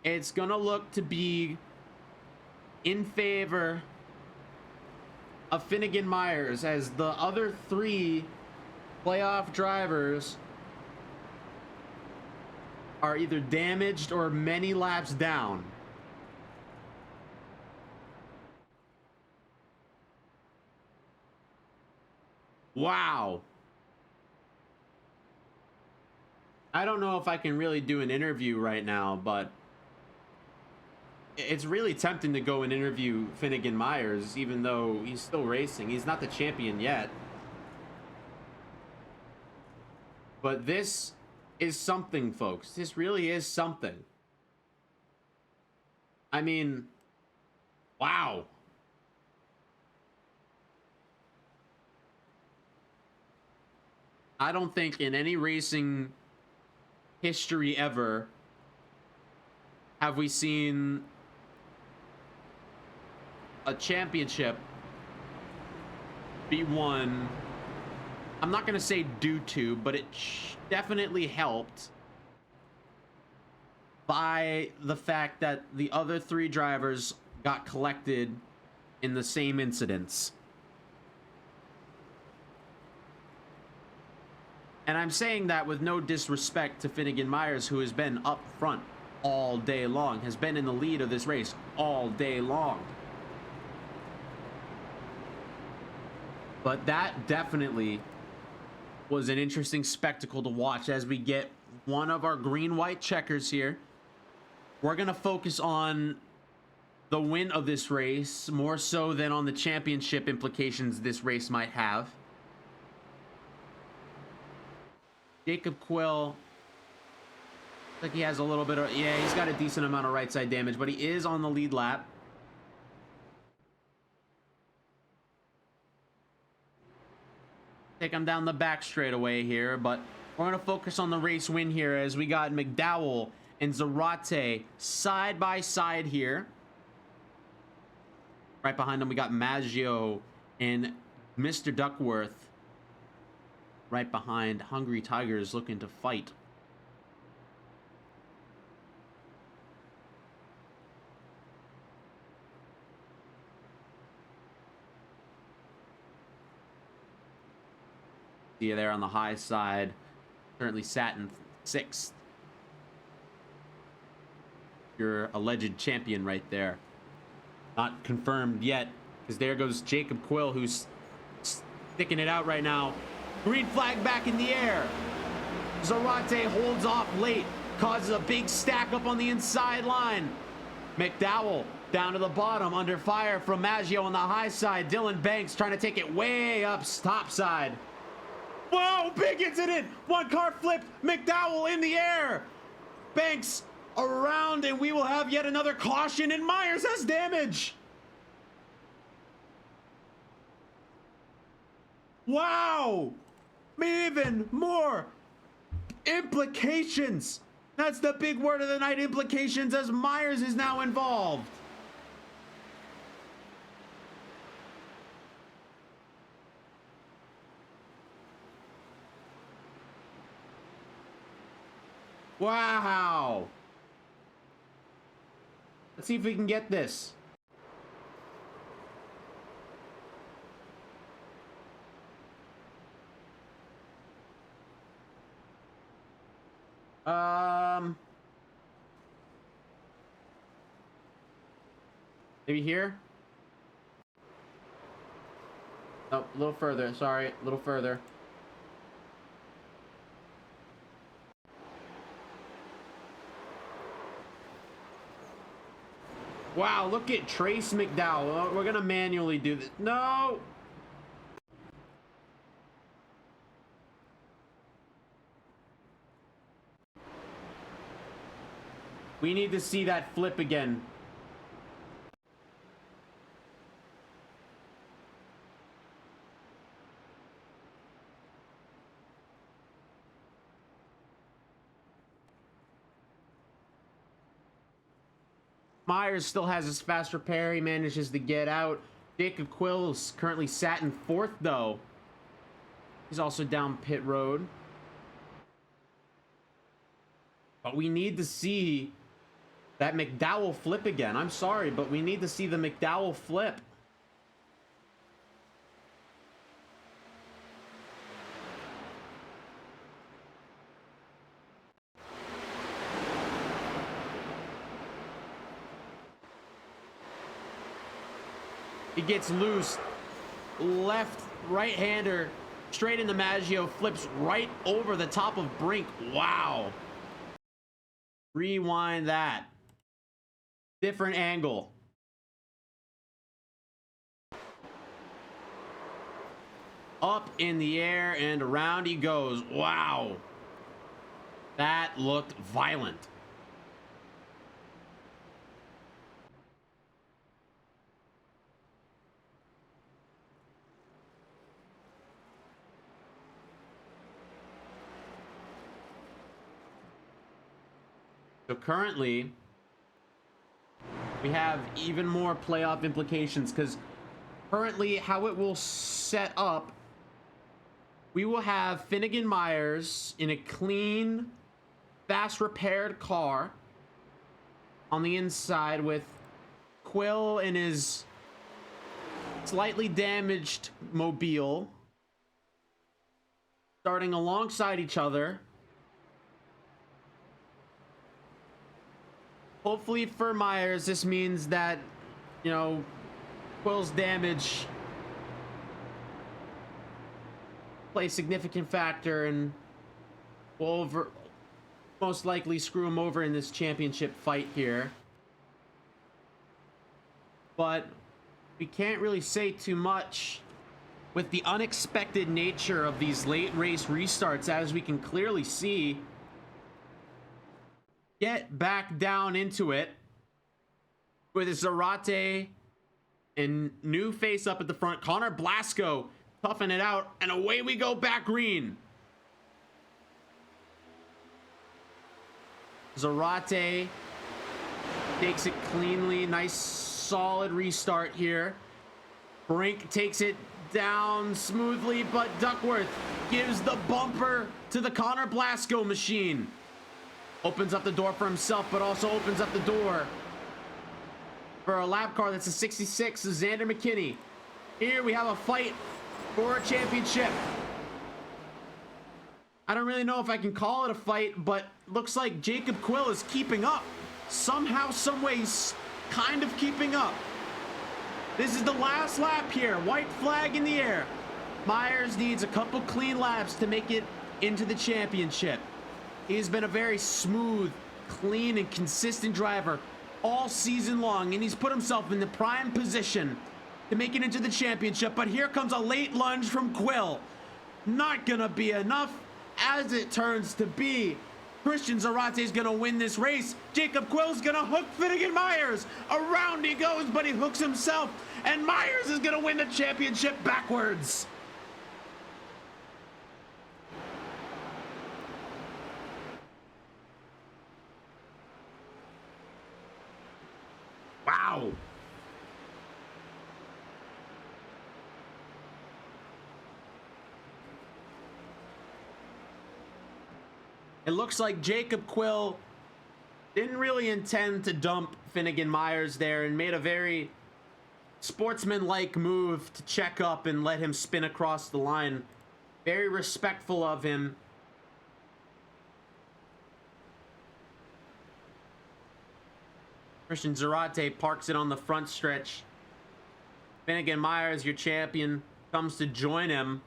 it's gonna look to be in favor of Finnegan Myers, as the other 3 playoff drivers are either damaged or many laps down. Wow. I don't know if I can really do an interview right now, but it's really tempting to go and interview Finnegan Myers, even though he's still racing. He's not the champion yet. But this is something, folks. This really is something. I mean, wow. I don't think in any racing history ever have we seen a championship be won. I'm not going to say due to, but it definitely helped by the fact that the other 3 drivers got collected in the same incidents. And I'm saying that with no disrespect to Finnegan Myers, who has been up front all day long, has been in the lead of this race all day long. But that definitely was an interesting spectacle to watch as we get one of our green-white checkers here. We're going to focus on the win of this race more so than on the championship implications this race might have. Jacob Quill, like he has a little bit of, yeah, he's got a decent amount of right side damage, but he is on the lead lap. Take him down the back straightaway here, but we're going to focus on the race win here as we got McDowell and Zarate side by side here. Right behind them, we got Maggio and Mr. Duckworth. Right behind Hungry Tigers looking to fight. See you there on the high side. Currently sat in 6th. Your alleged champion right there. Not confirmed yet, because there goes Jacob Quill, who's sticking it out right now. Green flag back in the air. Zarate holds off late, causes a big stack up on the inside line. McDowell down to the bottom, under fire from Maggio on the high side. Dylan Banks trying to take it way up top side. Whoa, big incident. One car flipped, McDowell in the air. Banks around, and we will have yet another caution, and Myers has damage. Wow. Even more implications. That's the big word of the night, implications, as Myers is now involved. Wow. Let's see if we can get this. Maybe here? Oh, a little further. Sorry, a little further. Wow, look at Trace McDowell. We're gonna manually do this. No! We need to see that flip again. Myers still has his fast repair. He manages to get out. Jacob Quill is currently sat in 4th, though. He's also down pit road. But we need to see that McDowell flip again. I'm sorry, but we need to see the McDowell flip. He gets loose. Left right-hander straight into Maggio. Flips right over the top of Brink. Wow. Rewind that. Different angle. Up in the air and around he goes. Wow. That looked violent. So currently, we have even more playoff implications because currently how it will set up, we will have Finnegan Myers in a clean, fast repaired car on the inside with Quill in his slightly damaged mobile starting alongside each other. Hopefully for Myers, this means that, you know, Quill's damage play a significant factor and will most likely screw him over in this championship fight here. But we can't really say too much with the unexpected nature of these late race restarts, as we can clearly see. Get back down into it with Zarate and new face up at the front. Connor Blasco toughing it out, and away we go back green. Zarate takes it cleanly. Nice solid restart here. Brink takes it down smoothly, but Duckworth gives the bumper to the Connor Blasco machine. Opens up the door for himself, but also opens up the door for a lap car that's a 66, Xander McKinney. Here we have a fight for a championship. I don't really know if I can call it a fight, but looks like Jacob Quill is keeping up. Somehow, some ways, kind of keeping up. This is the last lap here. White flag in the air. Myers needs a couple clean laps to make it into the championship. He's been a very smooth, clean, and consistent driver all season long, and he's put himself in the prime position to make it into the championship. But here comes a late lunge from Quill. Not gonna be enough, as it turns to be. Christian Zarate is gonna win this race. Jacob Quill's gonna hook Finnegan Myers. Around he goes, but he hooks himself, and Myers is gonna win the championship backwards. Wow. It looks like Jacob Quill didn't really intend to dump Finnegan Myers there and made a very sportsman-like move to check up and let him spin across the line. Very respectful of him. Christian Zarate parks it on the front stretch. Finnegan Myers, your champion, comes to join him.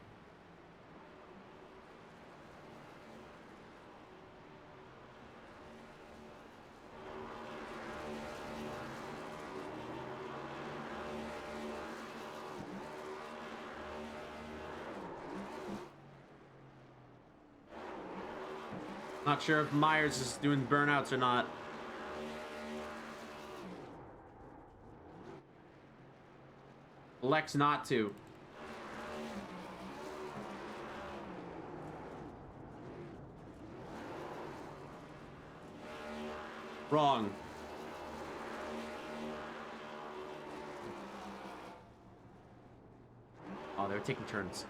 Not sure if Myers is doing burnouts or not. Elects not to. Wrong. Oh, they were taking turns.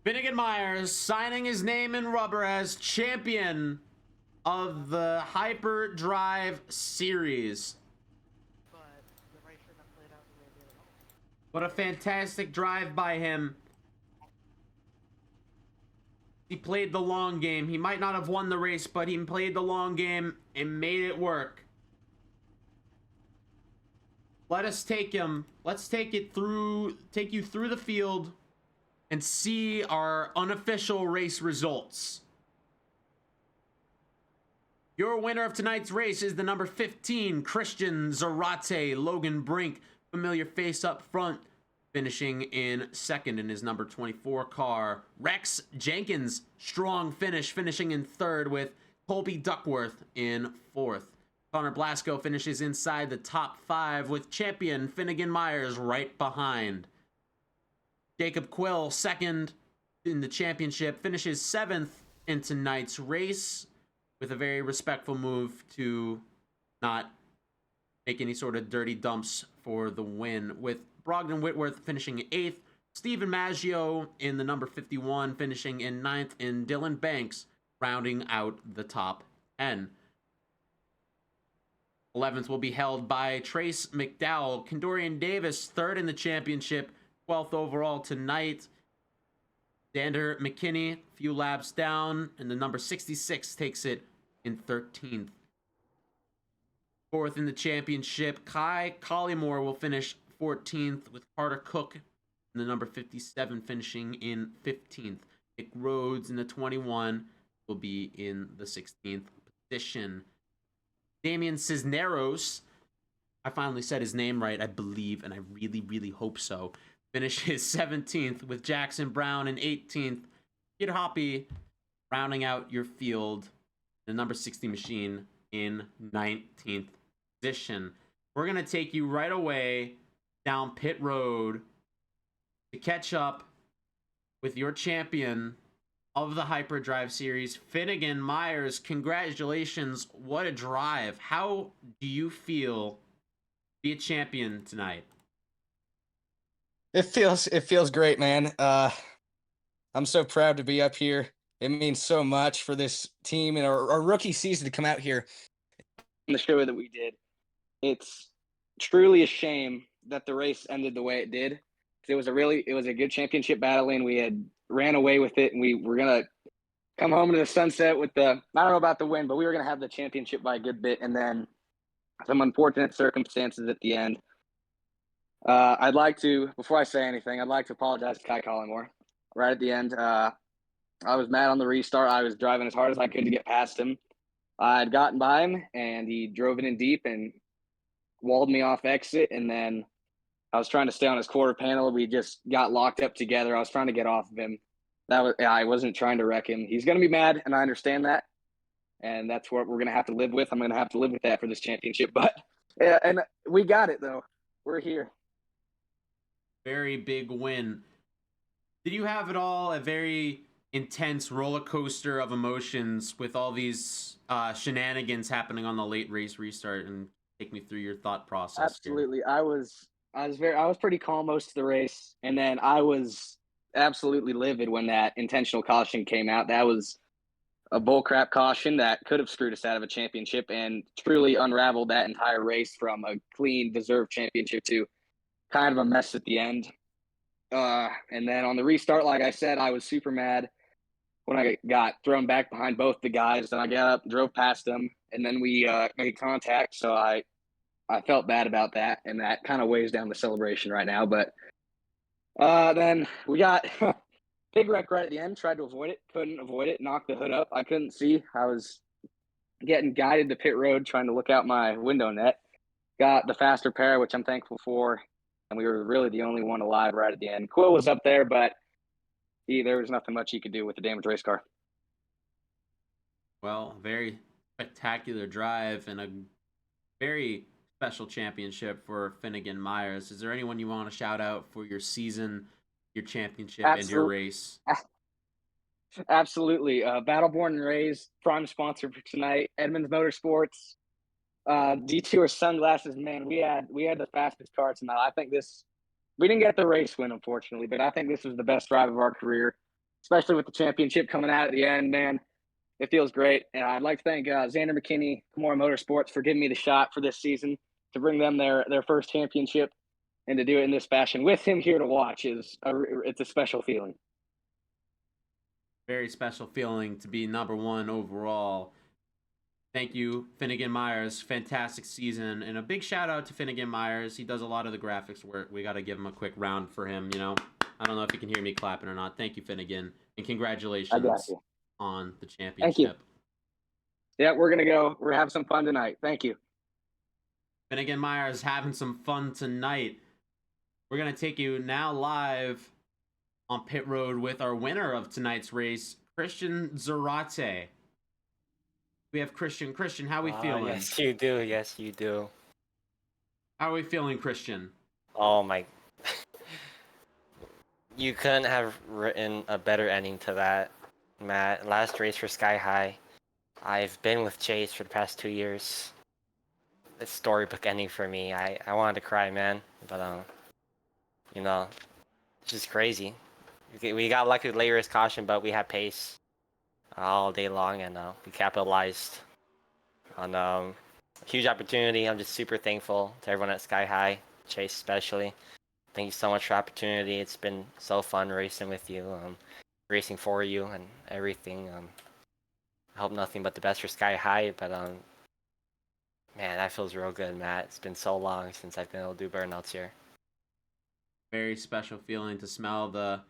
Finnegan Myers signing his name in rubber as champion of the Hyperdrive series. What a fantastic drive by him. He played the long game. He might not have won the race, but he played the long game and made it work. Let us take him. Let's take you through the field and see our unofficial race results. Your winner of tonight's race is the number 15 Christian Zarate. Logan Brink, familiar face up front, finishing in second in his number 24 car. Rex Jenkins, strong finish, finishing in third with Colby Duckworth in fourth. Connor Blasco finishes inside the top 5 with champion Finnegan Myers right behind. Jacob Quill, second in the championship, finishes 7th in tonight's race with a very respectful move to not make any sort of dirty dumps for the win, with Brogdon Whitworth finishing 8th, Stephen Maggio in the number 51 finishing in 9th, and Dylan Banks rounding out the top 10. 11th will be held by Trace McDowell. Kendorian Davis, 3rd in the championship, 12th overall tonight. Xander McKinney, few laps down, and the number 66 takes it in 13th. 4th in the championship, Kai Collymore will finish 14th, with Carter Cook in the number 57 finishing in 15th. Nick Rhodes in the 21 will be in the 16th position. Damian Cisneros, I finally said his name right, I believe, and I really, really hope so, finishes 17th, with Jackson Brown in 18th. Kid Hoppy rounding out your field, the number 60 machine in 19th position. We're going to take you right away down pit road to catch up with your champion of the Hyperdrive series, Finnegan Myers. Congratulations. What a drive. How do you feel to be a champion tonight? It feels great, man. I'm so proud to be up here. It means so much for this team and our rookie season to come out here. The show that we did, it's truly a shame that the race ended the way it did. It was a good championship battle, and we had ran away with it, and we were gonna come home to the sunset with I don't know about the win, but we were gonna have the championship by a good bit, and then some unfortunate circumstances at the end. Before I say anything, I'd like to apologize to Kai Collymore. Right at the end, I was mad on the restart. I was driving as hard as I could to get past him. I'd gotten by him, and he drove it in deep and walled me off exit, and then I was trying to stay on his quarter panel. We just got locked up together. I was trying to get off of him. I wasn't trying to wreck him. He's going to be mad, and I understand that, and that's what we're going to have to live with. I'm going to have to live with that for this championship, but yeah, and we got it, though. We're here. Very big win. Did you have it all a very intense roller coaster of emotions with all these shenanigans happening on the late race restart? And take me through your thought process. Absolutely. Here. I was pretty calm most of the race, and then I was absolutely livid when that intentional caution came out. That was a bullcrap caution that could have screwed us out of a championship and truly unraveled that entire race from a clean, deserved championship to kind of a mess at the end. And then on the restart, like I said, I was super mad when I got thrown back behind both the guys. And I got up, drove past them, and then we made contact. So I felt bad about that, and that kind of weighs down the celebration right now. But then we got big wreck right at the end, tried to avoid it, couldn't avoid it, knocked the hood up. I couldn't see. I was getting guided to pit road trying to look out my window net. Got the faster pair, which I'm thankful for, and we were really the only one alive right at the end. Quill was up there, but there was nothing much he could do with the damaged race car. Well, very spectacular drive and a very special championship for Finnegan Myers. Is there anyone you want to shout out for your season, your championship, and your race? Absolutely. Battleborn and Rays, prime sponsor for tonight. Edmonds Motorsports, Detour Sunglasses. Man, we had the fastest car tonight. I think we didn't get the race win, unfortunately, but I think this was the best drive of our career, especially with the championship coming out at the end, man. It feels great. And I'd like to thank Xander McKinney, Kimura Motorsports, for giving me the shot for this season to bring them their first championship, and to do it in this fashion with him here to watch it's a special feeling. Very special feeling to be number 1 overall. Thank you, Finnegan Myers. Fantastic season. And a big shout out to Finnegan Myers. He does a lot of the graphics work. We got to give him a quick round for him. I don't know if you can hear me clapping or not. Thank you, Finnegan. And congratulations on the championship. Thank you. Yeah, we're gonna go. We're having some fun tonight. Thank you. Finnegan Meyer is having some fun tonight. We're going to take you now live on pit road with our winner of tonight's race, Christian Zarate. We have Christian. Christian, how are we feeling? Yes, you do. Yes, you do. How are we feeling, Christian? Oh my. You couldn't have written a better ending to that, Matt. Last race for Sky High. I've been with Chase for the past 2 years. It's storybook ending for me. I wanted to cry, man. But, you know, it's just crazy. We got lucky with late race caution, but we had pace all day long, and we capitalized on a huge opportunity. I'm just super thankful to everyone at Sky High, Chase especially. Thank you so much for the opportunity. It's been so fun racing with you, racing for you and everything. I hope nothing but the best for Sky High, but man, that feels real good, Matt. It's been so long since I've been able to do burnouts here. Very special feeling to smell the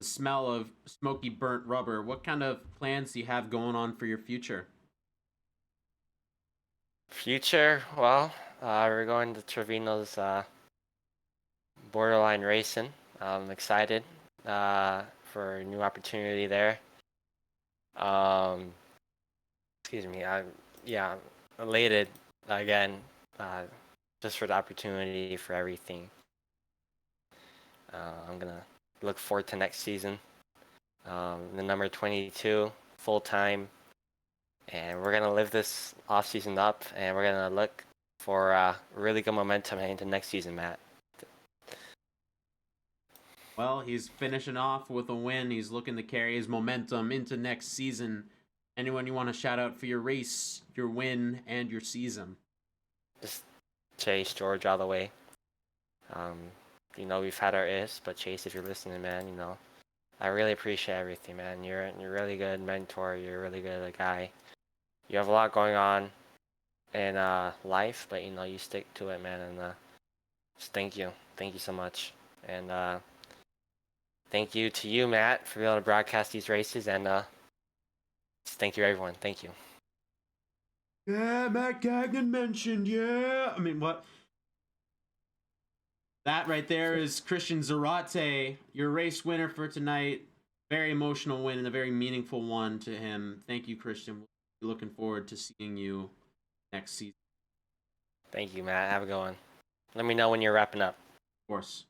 smell of smoky burnt rubber. What kind of plans do you have going on for your future? Future, well, we're going to Trevino's Borderline Racing. I'm excited for a new opportunity there. Excuse me. I'm elated again, just for the opportunity, for everything. I'm gonna look forward to next season. The number 22 full time, and we're gonna live this off season up, and we're gonna look for really good momentum heading into next season, Matt. Well, he's finishing off with a win. He's looking to carry his momentum into next season. Anyone you want to shout out for your race, your win, and your season? Just Chase, George, all the way. We've had our ifs, but Chase, if you're listening, man, I really appreciate everything, man. You're a really good mentor. You're a really good guy. You have a lot going on in life, but you stick to it, man. And just thank you so much. And thank you to you, Matt, for being able to broadcast these races. And just thank you, everyone. Thank you. Yeah, Matt Gagnon mentioned, yeah. I mean, what? That right there is Christian Zarate, your race winner for tonight. Very emotional win and a very meaningful one to him. Thank you, Christian. We'll be looking forward to seeing you next season. Thank you, Matt. Have a good one. Let me know when you're wrapping up. Of course.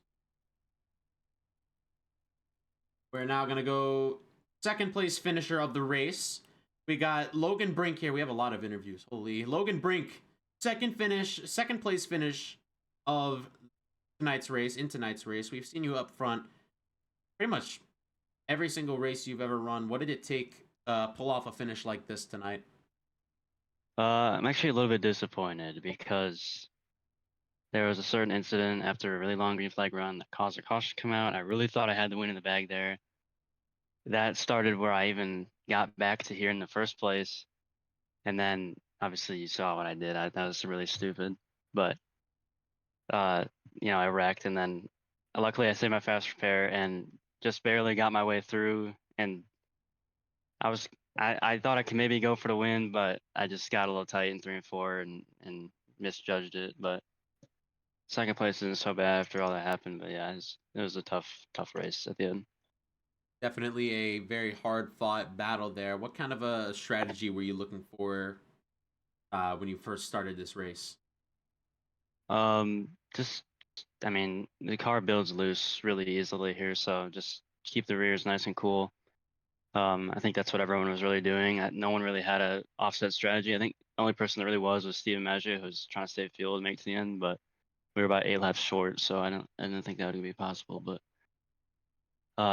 We're now going to go second place finisher of the race. We got Logan Brink here. We have a lot of interviews. Holy. Logan Brink, second place finish of tonight's race. We've seen you up front pretty much every single race you've ever run. What did it take pull off a finish like this tonight? I'm actually a little bit disappointed because there was a certain incident after a really long green flag run that caused a caution to come out. I really thought I had the win in the bag there. That started where I even got back to here in the first place. And then obviously you saw what I did. That was really stupid. But I wrecked, and then luckily I saved my fast repair and just barely got my way through. And I thought I could maybe go for the win, but I just got a little tight in 3 and 4 and misjudged it. But second place isn't so bad after all that happened. But yeah, it was a tough race at the end. Definitely a very hard fought battle there. What kind of a strategy were you looking for when you first started this race? The car builds loose really easily here, so just keep the rears nice and cool. I think that's what everyone was really doing. No one really had a offset strategy. I think the only person that really was Steven Maggio, who was trying to stay fuel to make it to the end, but we were about 8 laps short, so I didn't think that would be possible. But we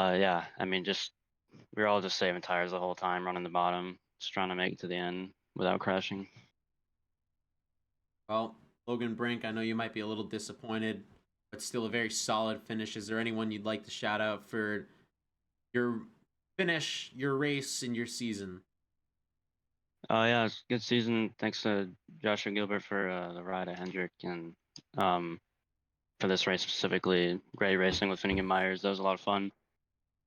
were all just saving tires the whole time, running the bottom, just trying to make it to the end without crashing. Well, Logan Brink, I know you might be a little disappointed, but still a very solid finish. Is there anyone you'd like to shout out for your finish, your race, and your season? Yeah, it's a good season. Thanks to Joshua Gilbert for the ride at Hendrick, and for this race specifically, great racing with Finnegan Myers. That was a lot of fun.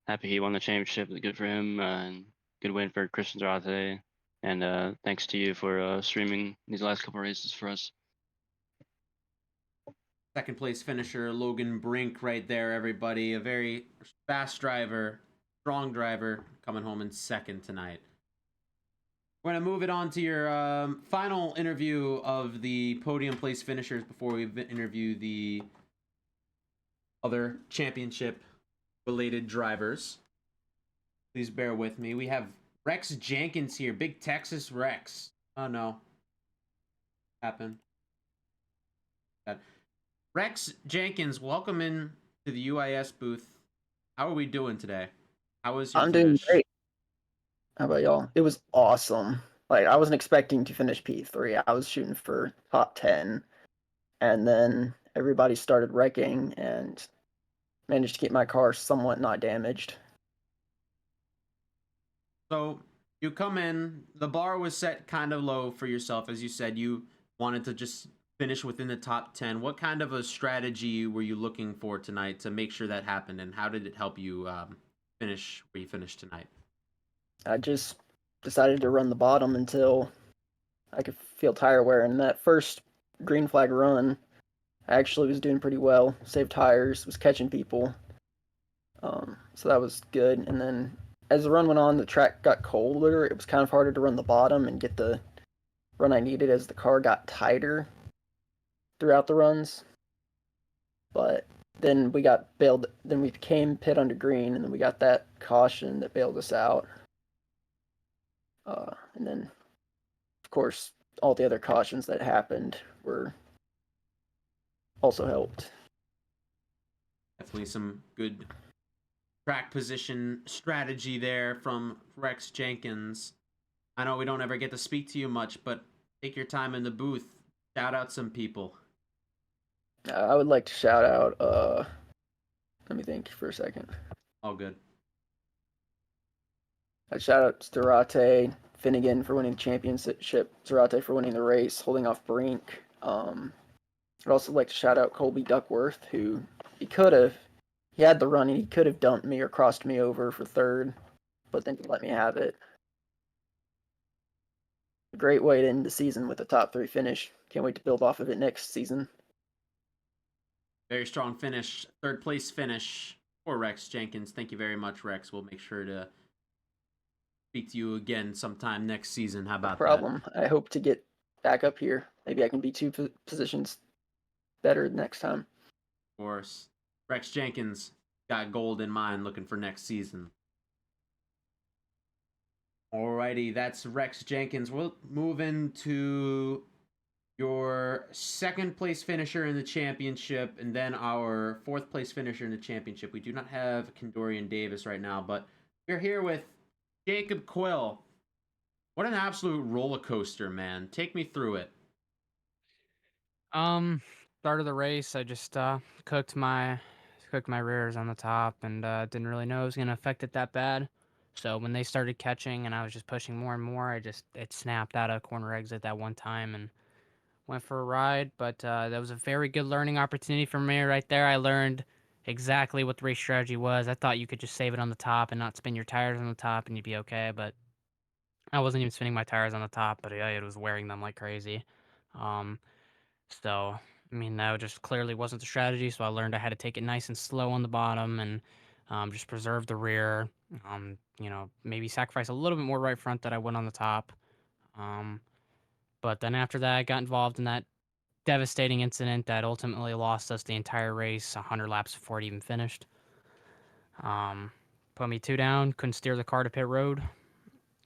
Happy he won the championship. Good for him. And good win for Christian Zarate. And thanks to you for streaming these last couple races for us. Second place finisher Logan Brink right there, everybody. A very fast driver, strong driver, coming home in second tonight. We're going to move it on to your final interview of the podium place finishers before we interview the other championship related drivers. Please bear with me. We have Rex Jenkins here, Big Texas Rex. Oh no. Happened. Rex Jenkins, welcome in to the UiS booth. How are we doing today? How was your I'm finish? doing great. How about y'all? It was awesome. Like, I wasn't expecting to finish P3. I was shooting for top 10. And then everybody started wrecking and managed to keep my car somewhat not damaged. So you come in, the bar was set kind of low for yourself. As you said, you wanted to just finish within the top 10. What kind of a strategy were you looking for tonight to make sure that happened? And how did it help you finish where you finished tonight? I just decided to run the bottom until I could feel tire wear. And that first green flag run, I actually was doing pretty well. Saved tires, was catching people. So that was good. And then as the run went on, the track got colder. It was kind of harder to run the bottom and get the run I needed as the car got tighter throughout the runs. But then we got bailed. Then we became pit under green, and then we got that caution that bailed us out. And then, of course, all the other cautions that happened were also helped. Definitely some good track position strategy there from Rex Jenkins. I know we don't ever get to speak to you much, but take your time in the booth. Shout out some people. I would like to shout out. Let me think for a second. All good. I'd shout out Zarate, Finnegan for winning the championship, Zarate for winning the race, holding off Brink. I'd also like to shout out Colby Duckworth, who he had the run and he could have dumped me or crossed me over for third, but then he let me have it. A great way to end the season with a top 3 finish. Can't wait to build off of it next season. Very strong finish. Third place finish for Rex Jenkins. Thank you very much, Rex. We'll make sure to speak to you again sometime next season. How about No problem. I hope to get back up here. Maybe I can be 2 positions better next time. Of course. Rex Jenkins got gold in mind looking for next season. Alrighty, that's Rex Jenkins. We'll move into your second place finisher in the championship and then our fourth place finisher in the championship. We do not have Kendorian Davis right now, but we're here with Jacob Quill. What an absolute roller coaster, man. Take me through it. Start of the race, I just cooked my rears on the top and didn't really know it was gonna affect it that bad. So when they started catching and I was just pushing more and more, it snapped out of corner exit that one time and went for a ride. But that was a very good learning opportunity for me right there. I learned exactly what the race strategy was. I thought you could just save it on the top and not spin your tires on the top and you'd be okay, but I wasn't even spinning my tires on the top, but yeah, it was wearing them like crazy. So, I mean, that just clearly wasn't the strategy. So I learned I had to take it nice and slow on the bottom and just preserve the rear. Maybe sacrifice a little bit more right front that I would on the top. But then after that, I got involved in that devastating incident that ultimately lost us the entire race 100 laps before it even finished. Put me 2 down, couldn't steer the car to pit road.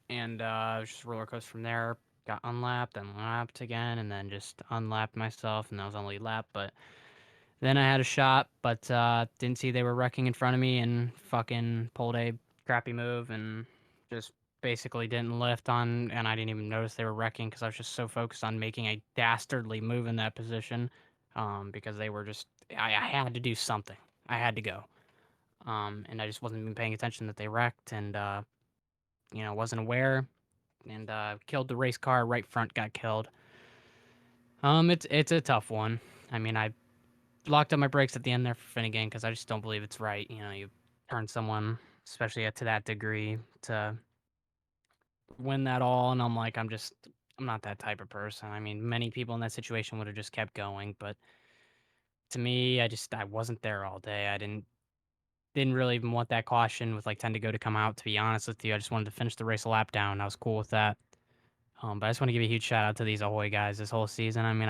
And it was just a roller coaster from there. Got unlapped and lapped again, and then just unlapped myself, and that was only lap. But then I had a shot, but didn't see they were wrecking in front of me, and fucking pulled a crappy move, and just basically didn't lift on, and I didn't even notice they were wrecking because I was just so focused on making a dastardly move in that position, because they were just, I had to do something. I had to go. And I just wasn't even paying attention that they wrecked, and wasn't aware, and killed the race car. Right front got killed. It's a tough one. I mean, I locked up my brakes at the end there for Finnegan because I just don't believe it's right. You turn someone, especially to that degree, to win that all, and I'm like, I'm not that type of person. I mean, many people in that situation would have just kept going, but to me, I wasn't there all day. I didn't really even want that caution with like 10 to go to come out. To be honest with you, I just wanted to finish the race a lap down. I was cool with that. But I just want to give a huge shout out to these Ahoy guys this whole season. I mean,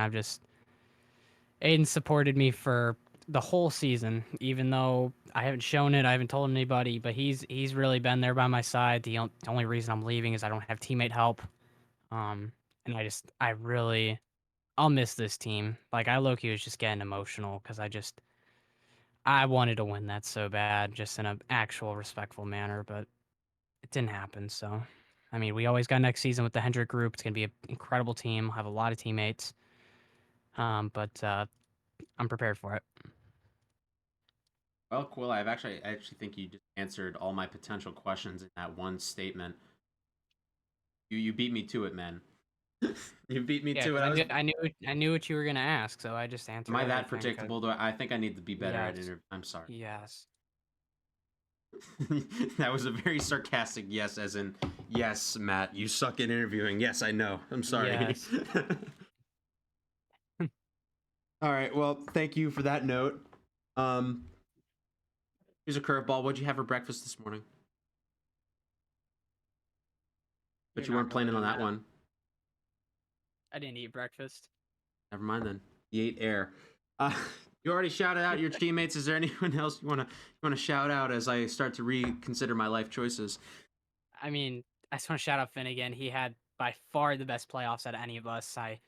Aiden supported me for the whole season, even though I haven't shown it, I haven't told anybody, but he's really been there by my side. The only reason I'm leaving is I don't have teammate help. And I really, I'll miss this team. Like I low-key was just getting emotional because I wanted to win that so bad, just in an actual respectful manner, but it didn't happen. So, I mean, we always got next season with the Hendrick group. It's gonna be an incredible team. We'll have a lot of teammates. But I'm prepared for it. Well, Quill, I actually think you just answered all my potential questions in that one statement. You beat me to it, man. You beat me Yeah, to 'cause it. I knew what you were gonna ask, so I just answered Am I that everything 'cause- predictable? I think I need to be better at Yes. interview. I'm sorry. Yes. That was a very sarcastic yes, as in yes, Matt, you suck at interviewing. Yes, I know. I'm sorry. Yes. All right. Well, thank you for that note. Here's a curveball. What'd you have for breakfast this morning? But you You're not weren't planning on gonna that know. one. I didn't eat breakfast. Never mind then. You ate air. You already shouted out your teammates. Is there anyone else you wanna shout out as I start to reconsider my life choices? I mean, I just want to shout out Finnegan. He had by far the best playoffs out of any of us. I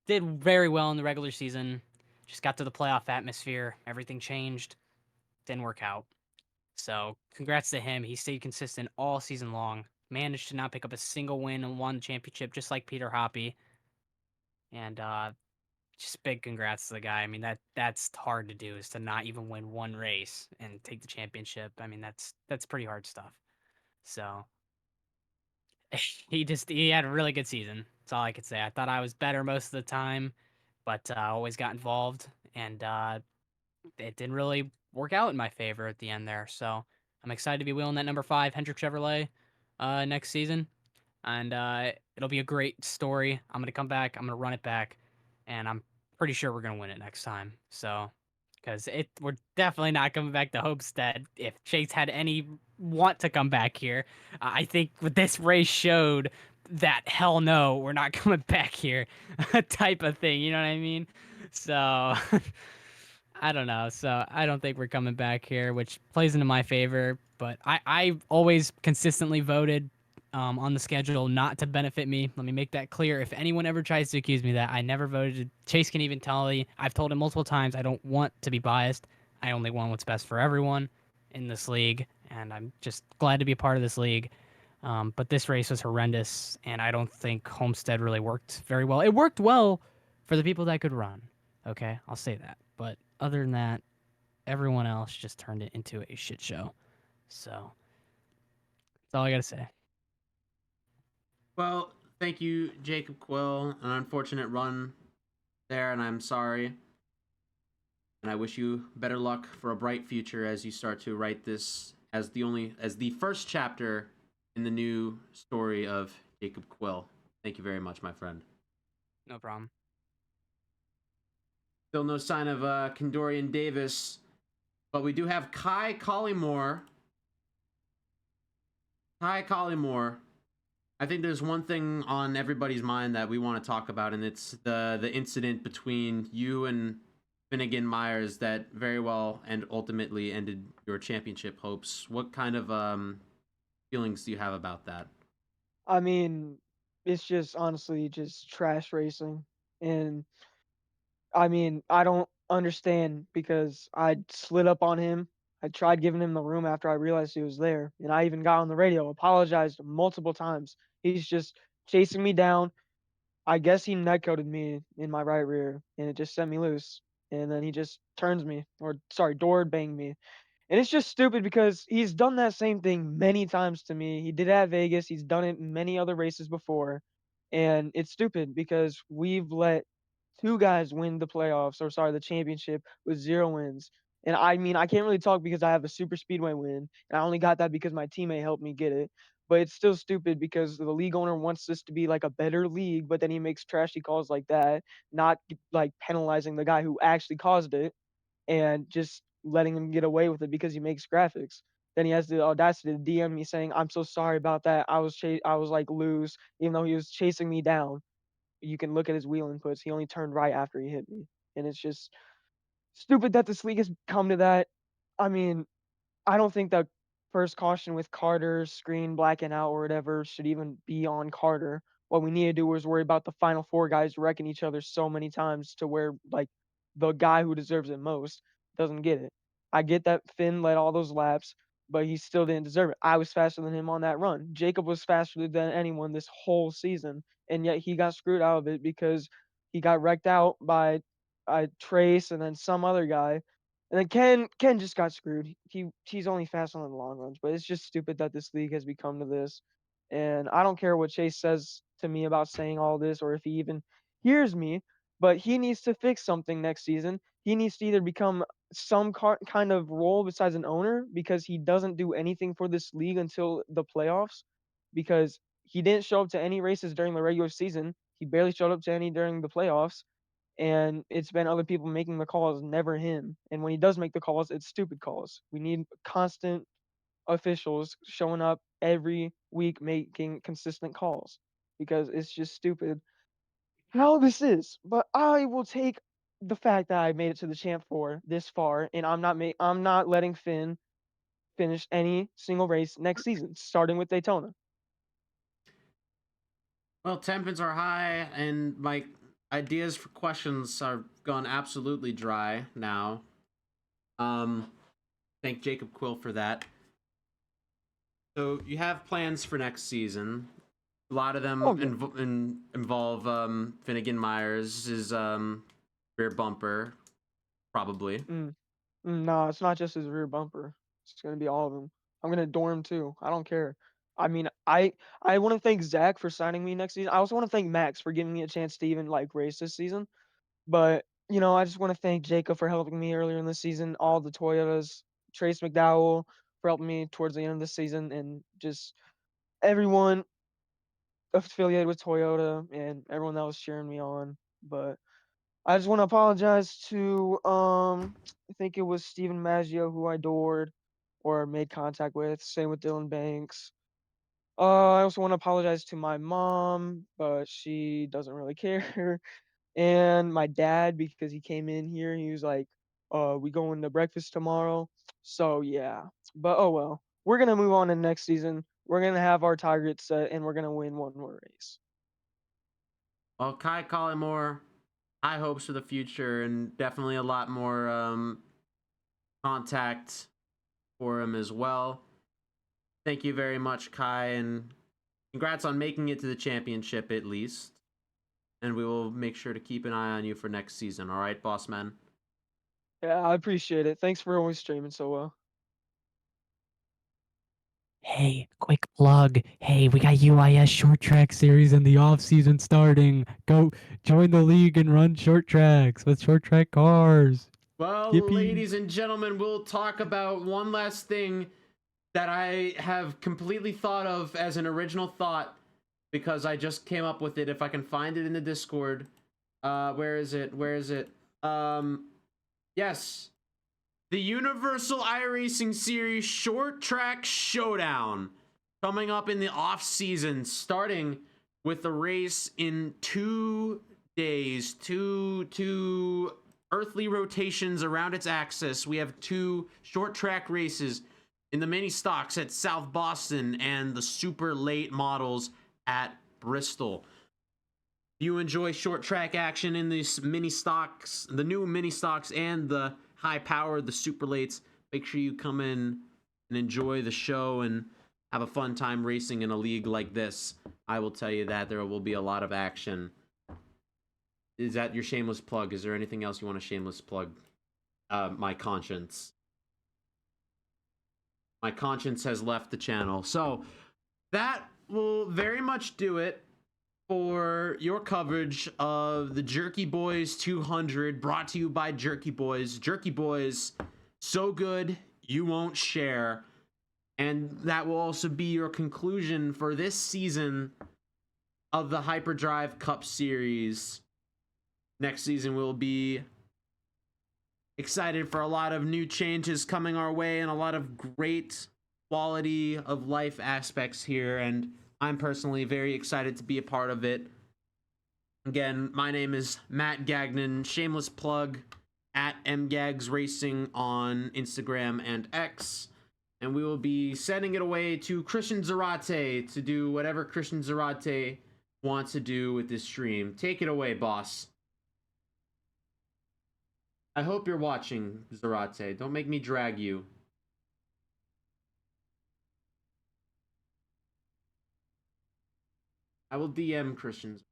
did very well in the regular season. Just got to the playoff atmosphere. Everything changed. Didn't work out. So congrats to him. He stayed consistent all season long. Managed to not pick up a single win and won the championship just like Peter Hoppy. And just big congrats to the guy. I mean that's hard to do is to not even win one race and take the championship. I mean that's pretty hard stuff. So he had a really good season. That's all I could say. I thought I was better most of the time, but always got involved, and it didn't really work out in my favor at the end there. So I'm excited to be wheeling that number 5 Hendrick Chevrolet next season, and it'll be a great story. I'm gonna come back. I'm gonna run it back, and I'm pretty sure we're gonna win it next time. So because we're definitely not coming back to Homestead if Chase had any want to come back here. I think what this race showed that hell no, we're not coming back here, type of thing. You know what I mean? So I don't know. So I don't think we're coming back here, which plays into my favor. But I always consistently voted on the schedule not to benefit me. Let me make that clear. If anyone ever tries to accuse me of that, I never voted. Chase can even tell me. I've told him multiple times I don't want to be biased. I only want what's best for everyone in this league, and I'm just glad to be a part of this league. But this race was horrendous, and I don't think Homestead really worked very well. It worked well for the people that could run. Okay, I'll say that. But other than that, everyone else just turned it into a shit show. So that's all I gotta say. Well, thank you, Jacob Quill. An unfortunate run there, and I'm sorry. And I wish you better luck for a bright future as you start to write this as the first chapter in the new story of Jacob Quill. Thank you very much, my friend. No problem. Still no sign of Kendorian Davis, but we do have Kai Collymore. Kai Collymore. I think there's one thing on everybody's mind that we want to talk about, and it's the incident between you and Finnegan Myers that very well and ultimately ended your championship hopes. What kind of feelings do you have about that? I mean, it's just honestly just trash racing. And I mean, I don't understand because I slid up on him. I tried giving him the room after I realized he was there. And I even got on the radio, apologized multiple times. He's just chasing me down. I guess he netcoded me in my right rear and it just sent me loose. And then he just turns me, or sorry, door banged me. And it's just stupid because he's done that same thing many times to me. He did it at Vegas. He's done it in many other races before. And it's stupid because we've let two guys win the playoffs, or sorry, the championship with 0 wins. And I mean, I can't really talk because I have a super speedway win, and I only got that because my teammate helped me get it. But it's still stupid because the league owner wants this to be like a better league, but then he makes trashy calls like that, not like penalizing the guy who actually caused it and just letting him get away with it because he makes graphics. Then he has the audacity to DM me saying, "I'm so sorry about that. I was like loose, even though he was chasing me down." You can look at his wheel inputs. He only turned right after he hit me, and it's just stupid that this league has come to that. I mean, I don't think that first caution with Carter's screen blacking out or whatever should even be on Carter. What we need to do is worry about the final four guys wrecking each other so many times to where like the guy who deserves it most doesn't get it. I get that Finn led all those laps, but he still didn't deserve it. I was faster than him on that run. Jacob was faster than anyone this whole season, and yet he got screwed out of it because he got wrecked out by Trace and then some other guy, and then Ken just got screwed. He's only fast on the long runs, but it's just stupid that this league has become to this. And I don't care what Chase says to me about saying all this or if he even hears me, but he needs to fix something next season. He needs to either become some kind of role besides an owner because he doesn't do anything for this league until the playoffs because he didn't show up to any races during the regular season. He barely showed up to any during the playoffs, and it's been other people making the calls, never him. And when he does make the calls, it's stupid calls. We need constant officials showing up every week making consistent calls because it's just stupid how this is. But I will take the fact that I made it to the champ four this far, and I'm not letting Finn finish any single race next season, starting with Daytona. Well, tensions are high, and my ideas for questions are gone absolutely dry now. Thank Jacob Quill for that. So you have plans for next season. A lot of them Oh yeah. involve Finnegan Myers' rear bumper, probably. No, it's not just his rear bumper. It's gonna be all of them. I'm gonna adore him too. I don't care. I mean, I want to thank Zach for signing me next season. I also want to thank Max for giving me a chance to even like race this season. But I just want to thank Jacob for helping me earlier in the season. All the Toyotas, Trace McDowell for helping me towards the end of the season, and just everyone affiliated with Toyota and everyone that was cheering me on. But I just want to apologize to I think it was Steven Maggio who I adored or made contact with. Same with Dylan Banks. I also want to apologize to my mom, but she doesn't really care. And my dad because he came in here. He was like, we going to breakfast tomorrow." So yeah, but oh well. We're gonna move on to next season. We're gonna have our targets set, and we're gonna win one more race. Well, Kai Collymore, high hopes for the future, and definitely a lot more contact for him as well. Thank you very much, Kai, and congrats on making it to the championship at least. And we will make sure to keep an eye on you for next season. All right, boss man. Yeah, I appreciate it. Thanks for always streaming so well. Hey, quick plug. Hey, we got UiS short track series in the off season starting. Go join the league and run short tracks with short track cars. Well, Yippee. ladies and gentlemen, we'll talk about one last thing that I have completely thought of as an original thought because I just came up with it. If I can find it in the Discord. Where is it? Where is it? Yes. The Universal iRacing Series Short Track Showdown coming up in the off season, starting with the race in 2 days, two earthly rotations around its axis. We have 2 short track races in the mini stocks at South Boston and the super late models at Bristol. If you enjoy short track action in these mini stocks, the new mini stocks and the high power, the super lates, make sure you come in and enjoy the show and have a fun time racing in a league like this. I will tell you that there will be a lot of action. Is that your shameless plug? Is there anything else you want to shameless plug? My conscience. My conscience has left the channel. So that will very much do it for your coverage of the Jerky Boys 200, brought to you by Jerky Boys. Jerky Boys, So good, you won't share. And that will also be your conclusion for this season of the Hyperdrive Cup Series. Next season we'll be excited for a lot of new changes coming our way and a lot of great quality of life aspects here, and I'm personally very excited to be a part of it. Again, my name is Matt Gagnon. Shameless plug at MGags Racing on Instagram and X. And we will be sending it away to Christian Zarate to do whatever Christian Zarate wants to do with this stream. Take it away, boss. I hope you're watching, Zarate. Don't make me drag you. I will DM Christians.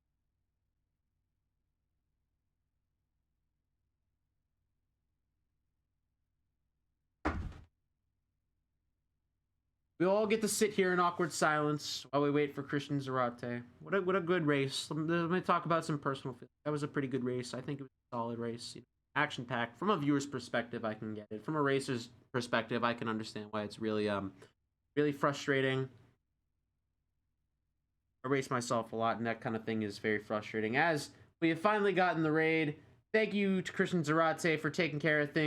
We all get to sit here in awkward silence while we wait for Christian Zarate. What a good race. Let me talk about some personal feelings. That was a pretty good race. I think it was a solid race. Action-packed. From a viewer's perspective, I can get it. From a racer's perspective, I can understand why it's really really frustrating. I race myself a lot, and that kind of thing is very frustrating. As we have finally gotten the raid, thank you to Christian Zarate for taking care of things.